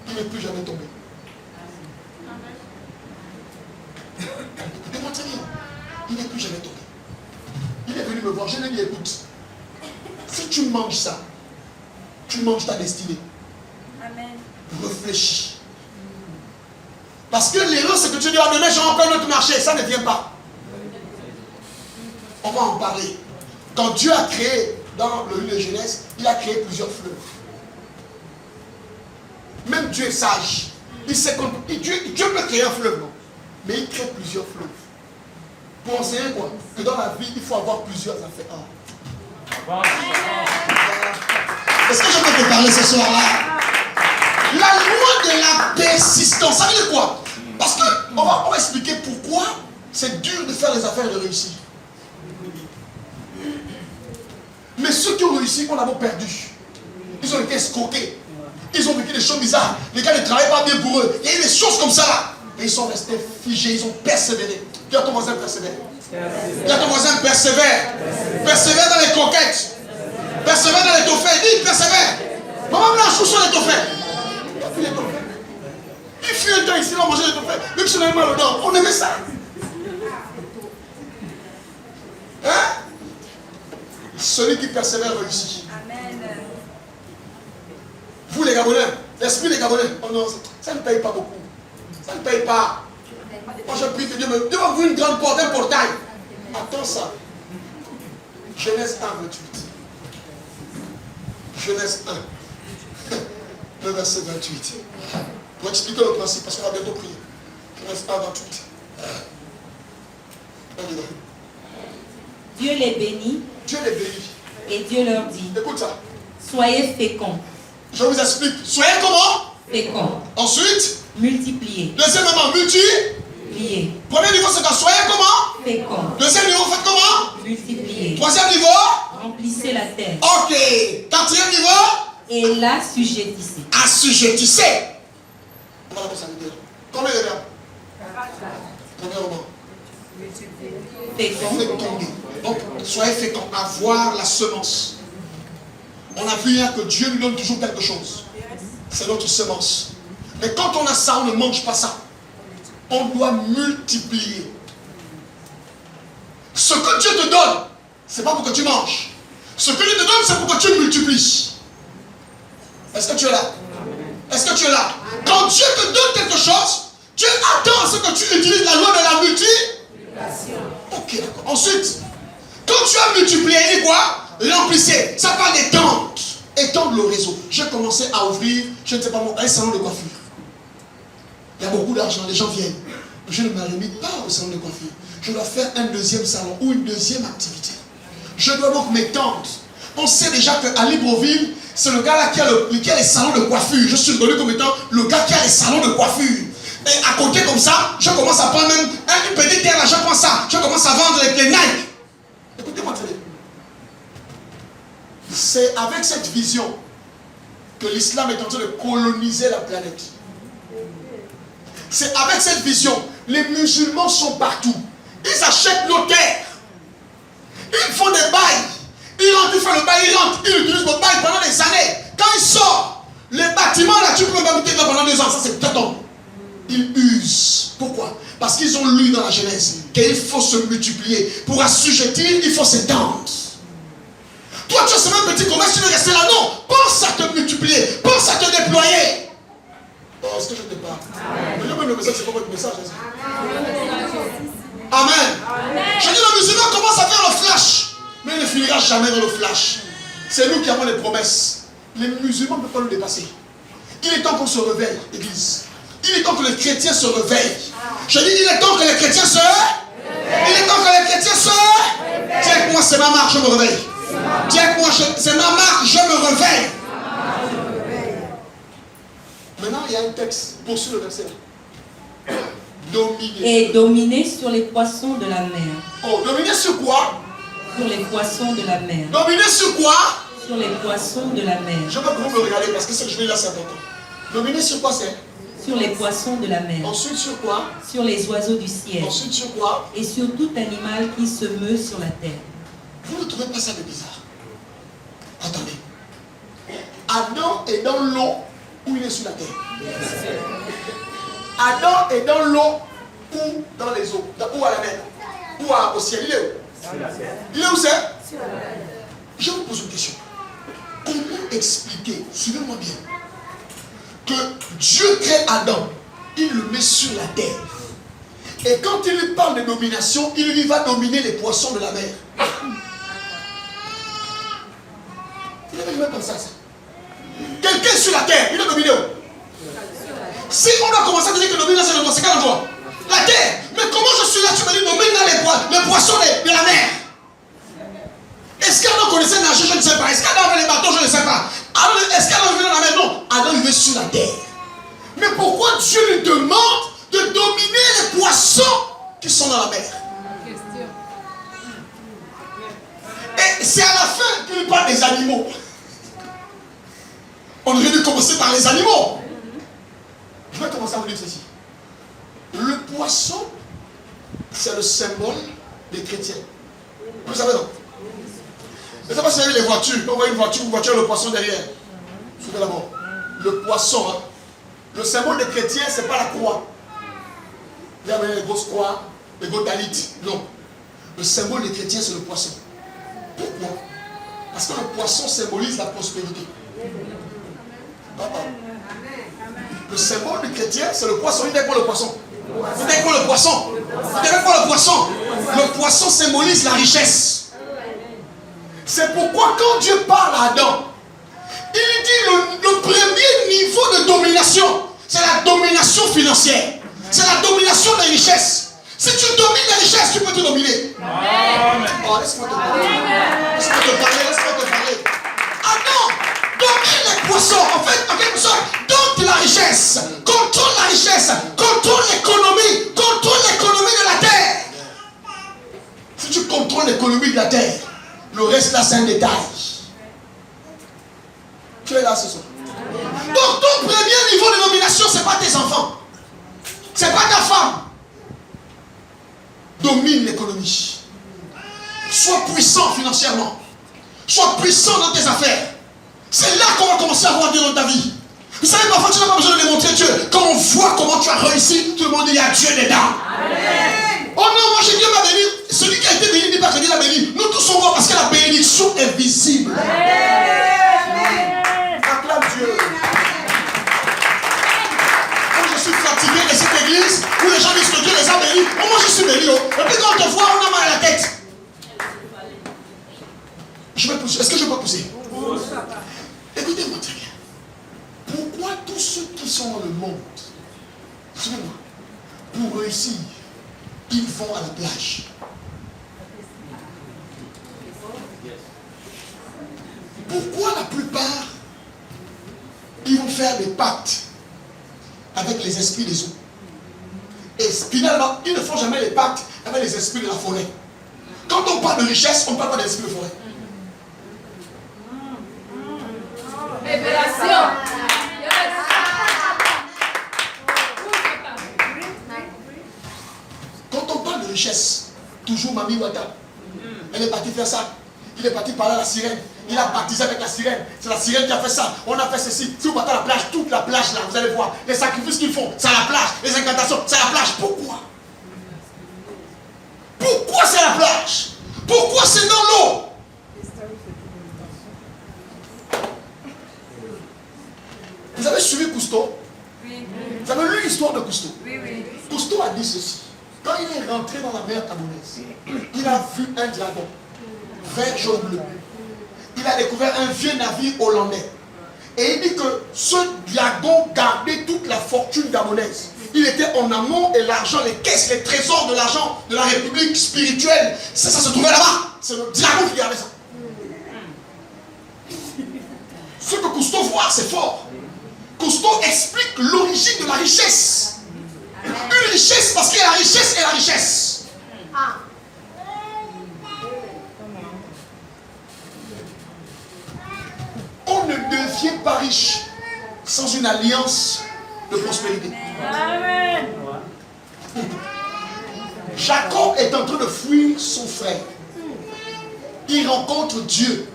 Il n'est plus jamais tombé. Écoutez-moi très bien. Il n'est plus jamais tombé. Il est venu me voir. Je lui ai dit, écoute, si tu manges ça, tu manges ta destinée. Amen. Réfléchis. Parce que l'erreur, c'est que tu dis, ah, demain, j'ai encore notre marché. Ça ne vient pas. On va en parler. Quand Dieu a créé, dans le livre de Genèse, il a créé plusieurs fleuves. Même Dieu est sage. Il sait que Dieu peut créer un fleuve, non? Mais il crée plusieurs fleuves. Pour enseigner quoi? Que dans la vie, il faut avoir plusieurs affaires. Est-ce que je peux te parler ce soir-là? La loi de la persistance, ça veut dire quoi? Parce qu'on va expliquer pourquoi c'est dur de faire les affaires et de réussir. Mais ceux qui ont réussi, on a perdu. Ils ont été escroqués. Ils ont vécu des choses bizarres. Les gars ne travaillaient pas bien pour eux. Il y a eu des choses comme ça là. Et ils sont restés figés, ils ont persévéré. Dis à ton voisin persévère. Dis à ton voisin persévère. Persévère dans les conquêtes. Persévère dans les trophées. Dis persévère. Maman me l'a chouchou les trophées. Il fut un temps ici, on mangeait les trophées. Même si on avait mal aux dents, on aimait ça. Hein? Celui qui persévère réussit. Amen. Vous les Gabonais, l'esprit des Gabonais, oh non, ça ne paye pas beaucoup. Ça ne paye pas. Moi je prie que Dieu m'ouvre une grande porte, un portail. Attends ça. Genèse 1, 28. Genèse 1, le verset 28. Pour expliquer le principe, parce qu'on va bientôt prier. Genèse 1, 28. Dieu les bénit. Dieu les bénit. Et Dieu leur dit, Écoute ça. soyez féconds. Je vous explique. Soyez comment? Féconds. Ensuite, Multipliez. deuxièmement, Pliez. Premier niveau, c'est quand soyez comment? Féconds. Deuxième niveau, faites comment? Multipliez. Troisième niveau? Remplissez la terre. Ok. Quatrième niveau? Et l'assujettissez. Assujettissez. Voilà ce que ça veut dire. Combien de verbes? Premièrement, Féconds. féconder. Donc, soyez féconds. Avoir la semence. On a vu hier que Dieu nous donne toujours quelque chose. C'est notre semence. Mais quand on a ça, on ne mange pas ça. On doit multiplier. Ce que Dieu te donne, c'est pas pour que tu manges. Ce que Dieu te donne, c'est pour que tu multiplies. Est-ce que tu es là? Est-ce que tu es là? Quand Dieu te donne quelque chose, Dieu attend à ce que tu utilises la loi de la multiplication. Ok, d'accord. Ensuite, quand tu as multiplié, il dit quoi? Remplissez. Ça parle d'étendre. Étendre le réseau. J'ai commencé à ouvrir, je ne sais pas moi, un salon de coiffure. Il y a beaucoup d'argent, les gens viennent. Je ne me limite pas au salon de coiffure. Je dois faire un deuxième salon ou une deuxième activité. Je dois donc m'étendre. On sait déjà qu'à Libreville, c'est le gars là qui a les salons de coiffure. Je suis reconnu comme étant le gars qui a les salons de coiffure. Et à côté comme ça, je commence à prendre même une petite terre là, je prends ça. Je commence à vendre les Nike. Écoutez-moi très bien. C'est avec cette vision que l'islam est en train de coloniser la planète. C'est avec cette vision. Les musulmans sont partout. Ils achètent nos terres. Ils font des bails. Ils rentrent, ils font le bail, ils rentrent. Ils utilisent le bail pendant des années. Quand ils sortent, les bâtiments là, tu peux même habiter pendant 2 ans. Ça, c'est peut-être. Ils usent. Pourquoi? Parce qu'ils ont lu dans la Genèse qu'il faut se multiplier. Pour assujettir, il faut s'étendre. Toi, tu as ce même petit commerce, tu veux rester là. Non. Pense à te multiplier. Pense à te déployer. Est-ce que je te parle. Mais le message, c'est pas votre message. Amen. Je dis, le musulman commence à faire le flash, mais il ne finira jamais dans le flash. C'est nous qui avons les promesses. Les musulmans ne peuvent pas nous dépasser. Il est temps qu'on se réveille, l'église. Il est temps que les chrétiens se réveillent. Je dis, il est temps que les chrétiens se réveillent. Il est temps que les chrétiens se réveillent. Dis avec moi, c'est ma marque, je me réveille. Dis avec moi, c'est ma marque, je me réveille. Maintenant, il y a un texte. Poursuis le verset. Dominer. Et dominer sur les poissons de la mer. Oh, dominer sur quoi? Sur les poissons de la mer. Dominer sur quoi? Sur les poissons de la mer. Je veux que vous me regardez parce que ce que je vais là, c'est important. Dominer sur quoi c'est? Sur les poissons de la mer. Ensuite sur quoi? Sur les oiseaux du ciel. Ensuite sur quoi? Et sur tout animal qui se meut sur la terre. Vous ne trouvez pas ça de bizarre? Attendez. Adam est dans l'eau ou il est sur la terre? Adam est dans l'eau ou dans les eaux? Ou à la mer? Ou au ciel? Il est où? Il est où c'est? Je vous pose une question. Comment expliquer, suivez-moi bien, que Dieu crée Adam, il le met sur la terre. Et quand il parle de domination, il lui va dominer les poissons de la mer. Vous n'avez jamais pensé à ça? Quelqu'un sur la terre, il doit dominer où? Si on doit commencer à dire que dominer c'est le c'est quel endroit? La terre. Mais comment je suis là, tu me dis domine les poissons de la mer? Est-ce qu'Adam connaissait nager? Je ne sais pas. Est-ce qu'Adam avait les bateaux? Je ne sais pas. Est-ce qu'Adam vivait dans la mer? Non. Adam vivait sur la terre. Mais pourquoi Dieu lui demande de dominer les poissons qui sont dans la mer? Et c'est à la fin qu'il parle des animaux. On aurait dû commencer par les animaux. Je vais commencer à vous dire ceci. Le poisson, c'est le symbole des chrétiens. Vous savez non? Je ne sais pas si vous avez les voitures. Quand vous voyez une voiture, le poisson derrière. Suivez d'abord. Le poisson, hein. Le symbole des chrétiens, ce n'est pas la croix. Vous avez les grosses croix, les gros talites. Non. Le symbole des chrétiens, c'est le poisson. Pourquoi? Parce que le poisson symbolise la prospérité. Le symbole du chrétien, c'est le poisson. Il est quoi le poisson? Il est quoi le poisson? Il est quoi le poisson? Le poisson symbolise la richesse. C'est pourquoi quand Dieu parle à Adam, il dit le premier niveau de domination, c'est la domination financière. C'est la domination des richesses. Si tu domines les richesses, tu peux te dominer. Oh, laisse-moi te parler. Laisse-moi te parler. Adam domine les poissons. En fait, en quelque sorte, donne la richesse. Contrôle la richesse. Contrôle l'économie. Contrôle l'économie de la terre. Si tu contrôles l'économie de la terre, le reste là, c'est un détail. Tu es là ce soir. Donc ton premier niveau de domination, ce n'est pas tes enfants. Ce n'est pas ta femme. Domine l'économie. Sois puissant financièrement. Sois puissant dans tes affaires. C'est là qu'on va commencer à voir Dieu dans ta vie. Vous savez, parfois tu n'as pas besoin de démontrer Dieu. Quand on voit comment tu as réussi, tout le monde dit il y a Dieu dedans. Amen. Oh non, moi j'ai Dieu m'a béni. Celui qui a été béni, dit pas que Dieu l'a béni. Nous tous on voit parce que la bénédiction est visible. Amen. Acclame Dieu. Quand je suis fatigué de cette église, où les gens disent que Dieu les a bénis, oh, moi je suis béni. Oh. Et puis quand on te voit, on a mal à la tête. Je vais pousser. Est-ce que je peux pousser? Écoutez-moi très bien. Pourquoi tous ceux qui sont dans le monde, suivez-moi, pour réussir, ils vont à la plage? Pourquoi la plupart, ils vont faire des pactes avec les esprits des eaux? Et finalement, ils ne font jamais les pactes avec les esprits de la forêt. Quand on parle de richesse, on ne parle pas des esprits de forêt. Révélation. Quand on parle de richesse, toujours Mami Wata, elle est partie faire ça. Il est parti parler à la sirène. Il a baptisé avec la sirène. C'est la sirène qui a fait ça. On a fait ceci. Si vous partez à la plage, toute la plage là, vous allez voir. Les sacrifices qu'ils font, c'est à la plage. Les incantations, c'est à la plage. Pourquoi? Pourquoi c'est à la plage? Pourquoi c'est dans l'eau? Vous avez suivi Cousteau? Oui. Vous entré dans la mer Camerounaise. Il a vu un dragon, vert, jaune, bleu. Il a découvert un vieux navire hollandais. Et il dit que ce dragon gardait toute la fortune gabonaise. Il était en amont et l'argent, les caisses, les trésors de l'argent de la République spirituelle, ça se trouvait là-bas. C'est le dragon qui gardait ça. Ce que Cousteau voit, c'est fort. Cousteau explique l'origine de la richesse. Une richesse parce qu'il y a la richesse et la richesse. On ne devient pas riche sans une alliance de prospérité. Amen. Jacob est en train de fuir son frère. Il rencontre Dieu.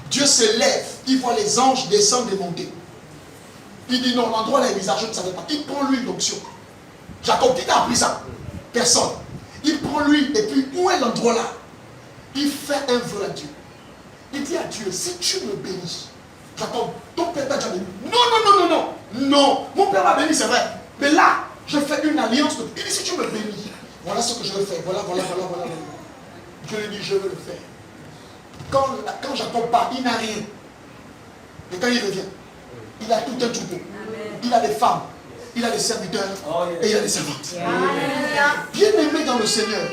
Dieu se lève. Il voit les anges descendre et monter. Il dit non, l'endroit là est bizarre, je ne savais pas. Il prend lui l'onction. Jacob, qui t'a appris ça? Personne. Il prend lui et puis où est l'endroit là? Il fait un vœu à Dieu. Il dit à Dieu, si tu me bénis, Jacob, ton père t'a déjà béni. Non, non, non, non, non. Non, mon père m'a béni, c'est vrai. Mais là, je fais une alliance. Il dit, si tu me bénis, voilà ce que je veux faire. Voilà. Dieu lui dit, je veux le faire. Quand Jacob part, il n'a rien. Et quand il revient, il a tout un troupeau. Il a des femmes, il a des serviteurs et il a des servantes. Bien aimé dans le Seigneur,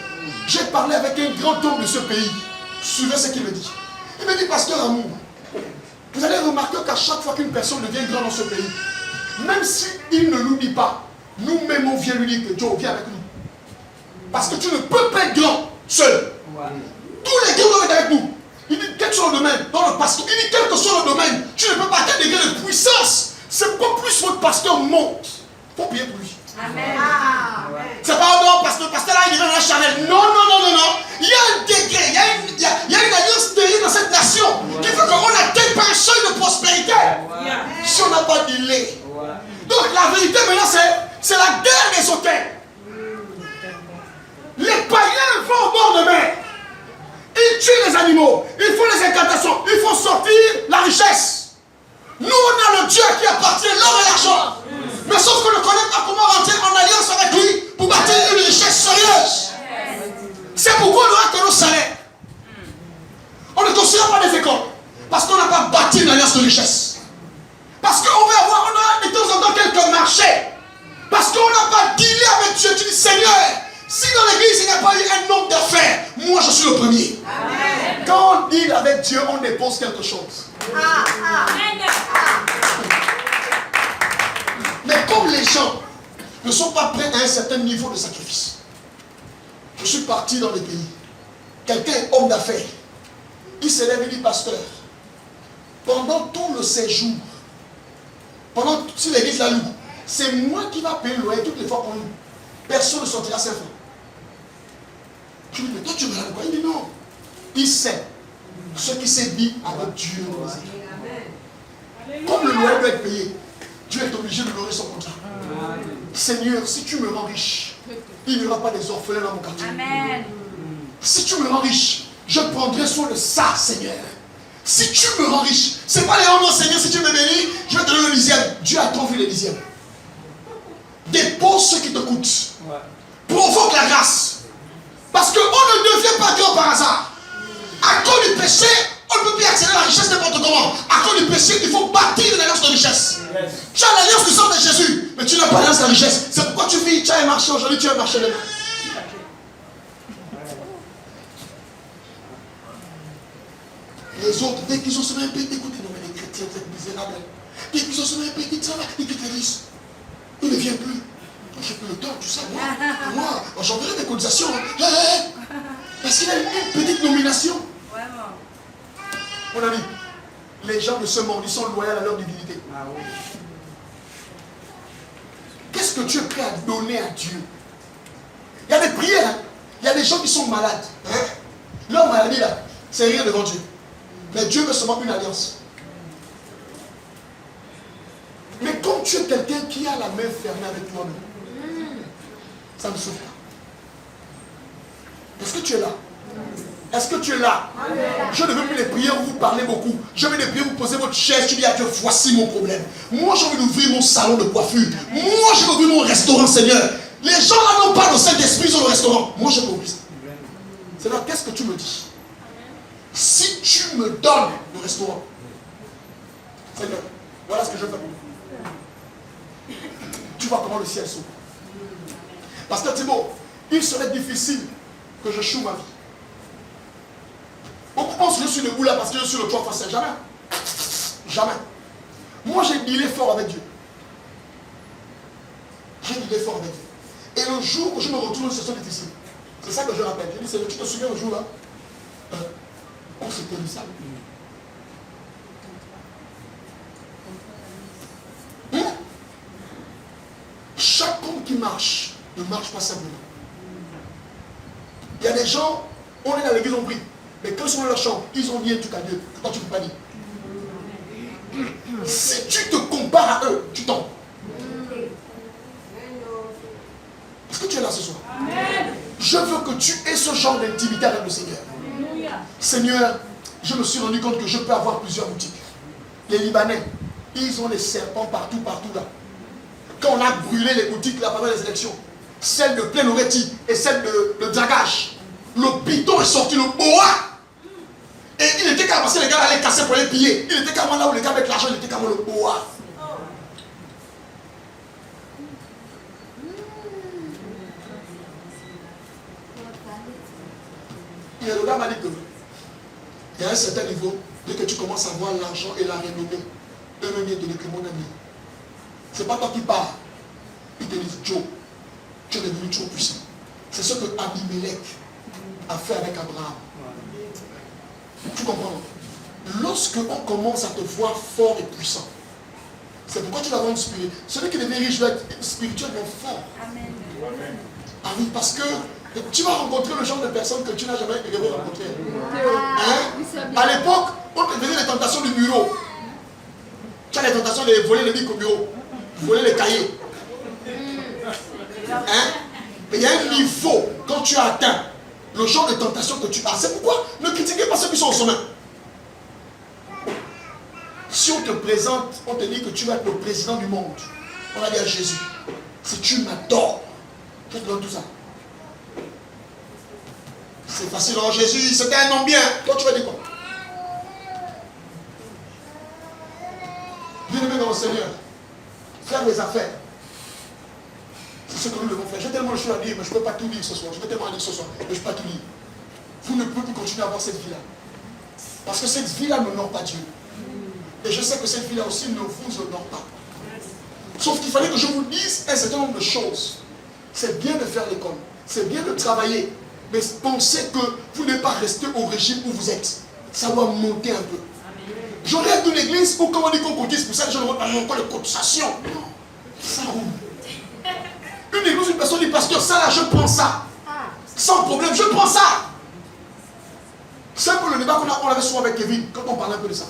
j'ai parlé avec un grand homme de ce pays. Suivez ce qu'il me dit. Il me dit, pasteur Amour, vous allez remarquer qu'à chaque fois qu'une personne devient grande dans ce pays, même s'il ne nous dit pas, nous-mêmes on vient lui dire que Dieu vient avec nous. Parce que tu ne peux pas être grand seul. Tous les grands doivent être avec nous. Il dit quel que soit le domaine, dans le pasteur, il dit quel que soit le domaine, tu ne peux pas atteindre des degrés de puissance. C'est pas plus votre pasteur monte. Il faut payer pour lui. Amen. C'est pas non, parce que le pasteur là il est dans la charnelle. Non. Il y a un degré, il y a une alliance terrible dans cette nation qui fait qu'on n'atteint pas un seuil de prospérité. Si on n'a pas d'îlé. Donc la vérité maintenant c'est la guerre des autels. Les païens vont au bord de mer. Ils tuent les animaux, ils font les incantations, ils font sortir la richesse. Nous, on a le Dieu qui appartient l'or et l'argent. Mais sauf qu'on ne connaît pas comment rentrer en alliance avec lui pour bâtir une richesse sérieuse. C'est pourquoi on aura que nos salaires. On ne construira pas des écoles. Parce qu'on n'a pas bâti une alliance de richesse. Parce qu'on veut avoir, on a de temps en temps quelques marchés. Parce qu'on n'a pas dealé avec Dieu. Tu dis, Seigneur, si dans l'église il n'y a pas eu un homme d'affaires, moi je suis le premier. Amen. Quand on deal avec Dieu, on dépose quelque chose. Mais comme les gens ne sont pas prêts à un certain niveau de sacrifice, je suis parti dans les pays. Quelqu'un est homme d'affaires. Il se lève et dit, pasteur, pendant tout le séjour, si l'église la loue, c'est moi qui va payer le loyer toutes les fois qu'on loue. Personne ne sortira 5 francs. Je lui dis, mais toi tu me quoi? Il dit non. Il sait ce qui s'est dit avec Dieu. Comme le loyer doit être payé, Dieu est obligé de honorer son contrat. Seigneur, si tu me rends riche, il n'y aura pas des orphelins dans mon quartier. Amen. Si tu me rends riche, je prendrai soin de ça, Seigneur. Si tu me rends riche, c'est pas les hommes, Seigneur, si tu me bénis, je vais te donner le dixième. Dieu a trop vu les dixièmes. Dépose ce qui te coûte. Provoque la grâce. Parce qu'on ne devient pas grand par hasard. À cause du péché, on ne peut plus accéder à la richesse n'importe comment. À cause du péché, il faut bâtir une alliance de richesse. Tu as l'alliance du sang de Jésus, mais tu n'as pas l'alliance de la richesse. C'est pourquoi tu vis, tu as un marché aujourd'hui, tu as un marché demain. Les autres, dès qu'ils ont seulement un pays, écoutez, non mais les chrétiens, vous êtes misérables. Dès qu'ils ont seulement un pays, ils travaillent, ils quittent l'église. Il ne vient plus. J'ai plus le temps, tu sais, moi j'enverrai des cotisations. Parce qu'il a une petite nomination. Mon ami, les gens de ce monde, ils sont loyaux à leur divinité. Qu'est-ce que tu es prêt à donner à Dieu? Il y a des prières, hein? Il y a des gens qui sont malades. Hein? Leur maladie là, c'est rien devant Dieu. Mais Dieu veut seulement une alliance. Mais comme tu es quelqu'un qui a la main fermée avec toi-même, ça ne souffre pas. Est-ce que tu es là? Est-ce que tu es là? Je ne veux plus les prières où vous parlez beaucoup. Je veux les prières où vous posez votre chaise. Tu dis à Dieu, voici mon problème. Moi, j'ai envie d'ouvrir mon salon de coiffure. Moi, j'ai envie d'ouvrir mon restaurant, Seigneur. Les gens là n'ont pas le Saint-Esprit sur le restaurant. Moi, j'ai compris ça. Seigneur, qu'est-ce que tu me dis? Si tu me donnes le restaurant, Seigneur, voilà ce que je fais. Tu vois comment le ciel s'ouvre. Parce que Thibaut, il serait difficile que je choue ma vie. Beaucoup pensent que je suis debout là parce que je suis le toit facile. Jamais. Jamais. Moi, j'ai dealé fort avec Dieu. J'ai dealé fort avec Dieu. Et le jour où je me retourne, c'est difficile. C'est ça que je rappelle. J'ai dit, Seigneur, tu te souviens le jour là on s'était dit ça. Chaque homme qui marche ne marche pas simplement. Il y a des gens, on est dans l'église, on prie. Mais quand ils sont dans leur chambre, ils ont dit un truc à Dieu. Toi, tu ne peux pas dire. Si tu te compares à eux, tu tombes. Est-ce que tu es là ce soir? Amen. Je veux que tu aies ce genre d'intimité avec le Seigneur. Seigneur, je me suis rendu compte que je peux avoir plusieurs boutiques. Les Libanais, ils ont des serpents partout là. Quand on a brûlé les boutiques là pendant les élections, celle de Plein-Oreti et celle de Dragage, le piton est sorti, le boa. Et il était carrément, parce que les gars allaient casser pour les piller. Il était carrément là où les gars avec l'argent, il était carrément le boa. Et le gars m'a dit que il y a un certain niveau, dès que tu commences à voir l'argent et la renommée, eux-mêmes viennent te dire que mon ami, c'est pas toi qui pars. Ils te disent, Joe, tu es devenu trop puissant. C'est ce que Abimelech a fait avec Abraham. Tu comprends? Lorsque on commence à te voir fort et puissant, c'est pourquoi tu vas rendre spirituel. Celui qui devient riche doit être spirituellement fort. Amen. Ah oui, parce que tu vas rencontrer le genre de personnes que tu n'as jamais rêvé rencontrer. Hein? À l'époque, on te faisait les tentations du bureau. Tu as les tentations de voler les bics au bureau, voler les cahiers. Hein? Mais il y a un niveau, quand tu as atteint le genre de tentation que tu as. C'est pourquoi ne critiquez pas ceux qui sont au sommet. Si on te présente, on te dit que tu vas être le président du monde, on va dire à Jésus, si tu m'adores, je te donne tout ça. C'est facile, oh Jésus, c'était un homme bien. Toi, tu vas dire quoi? Bien-aimé dans le Seigneur, faire les affaires, c'est ce que nous devons faire. J'ai tellement de choses à dire, mais je ne peux pas tout lire ce soir. Je vais tellement dire ce soir, mais je ne peux pas tout lire. Vous ne pouvez plus continuer à avoir cette vie-là. Parce que cette vie-là n'honore pas Dieu. Et je sais que cette vie-là aussi ne vous honore pas. Sauf qu'il fallait que je vous dise un certain nombre de choses. C'est bien de faire l'école, c'est bien de travailler, mais pensez que vous n'êtes pas resté au régime où vous êtes. Ça doit monter un peu. J'aurais une église où, quand on dit qu'on cotise, pour ça, je ne vois pas encore les cotisations. Non, ça roule. Une église, une personne dit, pasteur, ça là, je prends ça. Sans problème, je prends ça. C'est un peu le débat qu'on avait souvent avec Kevin, quand on parlait un peu de ça.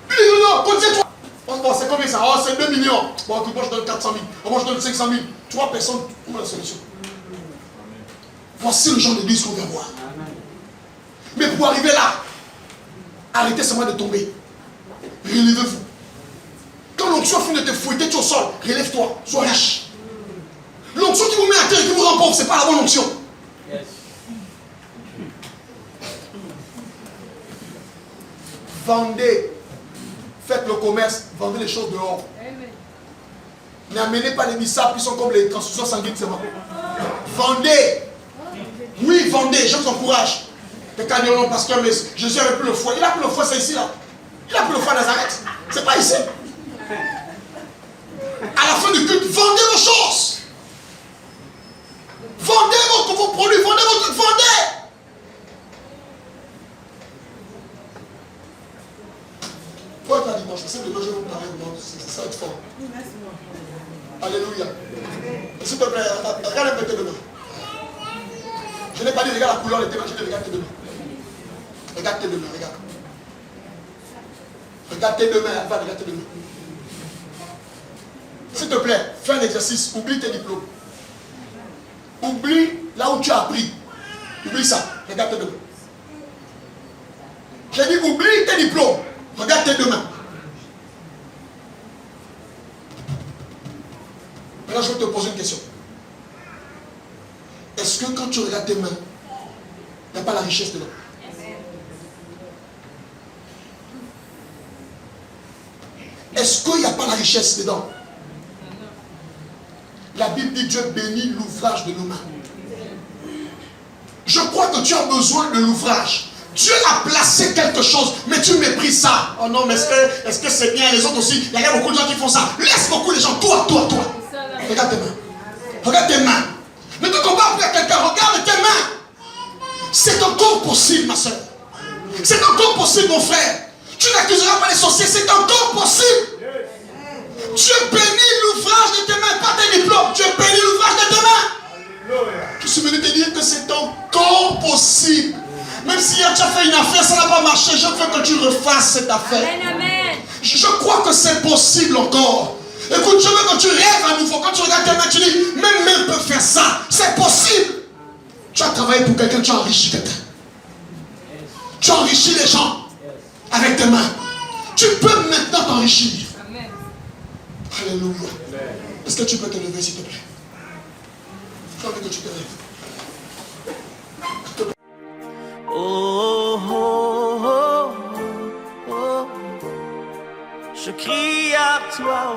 Il dit, non, cotisez-toi. Bon, c'est combien ça? Oh, c'est 2 millions. Bon, moi je donne 400 000. Moi je donne 500 000. 3 personnes, trouve la solution. Voici le genre d'église qu'on vient voir. Mais pour arriver là, arrêtez seulement de tomber. Relevez-vous. Quand l'onction finit de te fouetter au sol, relève-toi, sois riche. L'onction qui vous met à terre et qui vous rend pauvre, ce n'est pas la bonne onction. Yes. Vendez. Faites le commerce, vendez les choses dehors. N'amenez pas les missables qui sont comme les transfusions sanguines seulement. Vendez. Oui, vendez, je vous encourage. Les cas de pasteur, mais Jésus avait plus le foie. Il a plus le foie, c'est ici là. Il a plus le foie à Nazareth. C'est pas ici. À la fin du culte, vendez vos choses. Vendez vos produits, vendez vos trucs, vendez. Quoi que la dimanche, c'est que je vais vous parler, ça va être fort. Alléluia. S'il te plaît, regarde un peu tes demain. Je n'ai pas dit regarde la couleur, les thèmes, je dis regarde tes demain. Regarde tes demain, regarde. Regarde tes demain, regarde tes demain. S'il te plaît, fais un exercice, oublie tes diplômes. Oublie là où tu as appris. Oublie ça, regarde tes demain. J'ai dit oublie tes diplômes. Regarde tes deux mains. Maintenant, je vais te poser une question. Est-ce que quand tu regardes tes mains, il n'y a pas la richesse dedans? Est-ce qu'il n'y a pas la richesse dedans? La Bible dit Dieu bénit l'ouvrage de nos mains. Je crois que tu as besoin de l'ouvrage. Dieu a placé quelque chose, mais tu méprises ça. Oh non, mais est-ce que c'est bien? Les autres aussi, il y a beaucoup de gens qui font ça. Laisse beaucoup les gens. Toi. Regarde tes mains. Regarde tes mains. Ne te compare plus à quelqu'un. Regarde tes main. C'est encore possible, ma soeur. C'est encore possible, mon frère. Tu n'accuseras pas les sorciers. C'est encore possible. Dieu bénit l'ouvrage de tes mains, pas tes diplômes. Dieu bénit l'ouvrage de tes mains. Je suis venu te dire que c'est encore possible. Même si tu as fait une affaire, ça n'a pas marché. Je veux que tu refasses cette affaire. Amen. Je crois que c'est possible encore. Écoute, je veux que tu rêves à nouveau. Quand tu regardes tes mains, tu dis, même main peut faire ça. C'est possible. Tu as travaillé pour quelqu'un, tu as enrichi quelqu'un. Tu as enrichi les gens avec tes mains. Tu peux maintenant t'enrichir. Alléluia. Est-ce que tu peux te lever, s'il te plaît? J'ai envie que tu te lèves. Oh, oh, oh, oh, oh. Je crie à toi.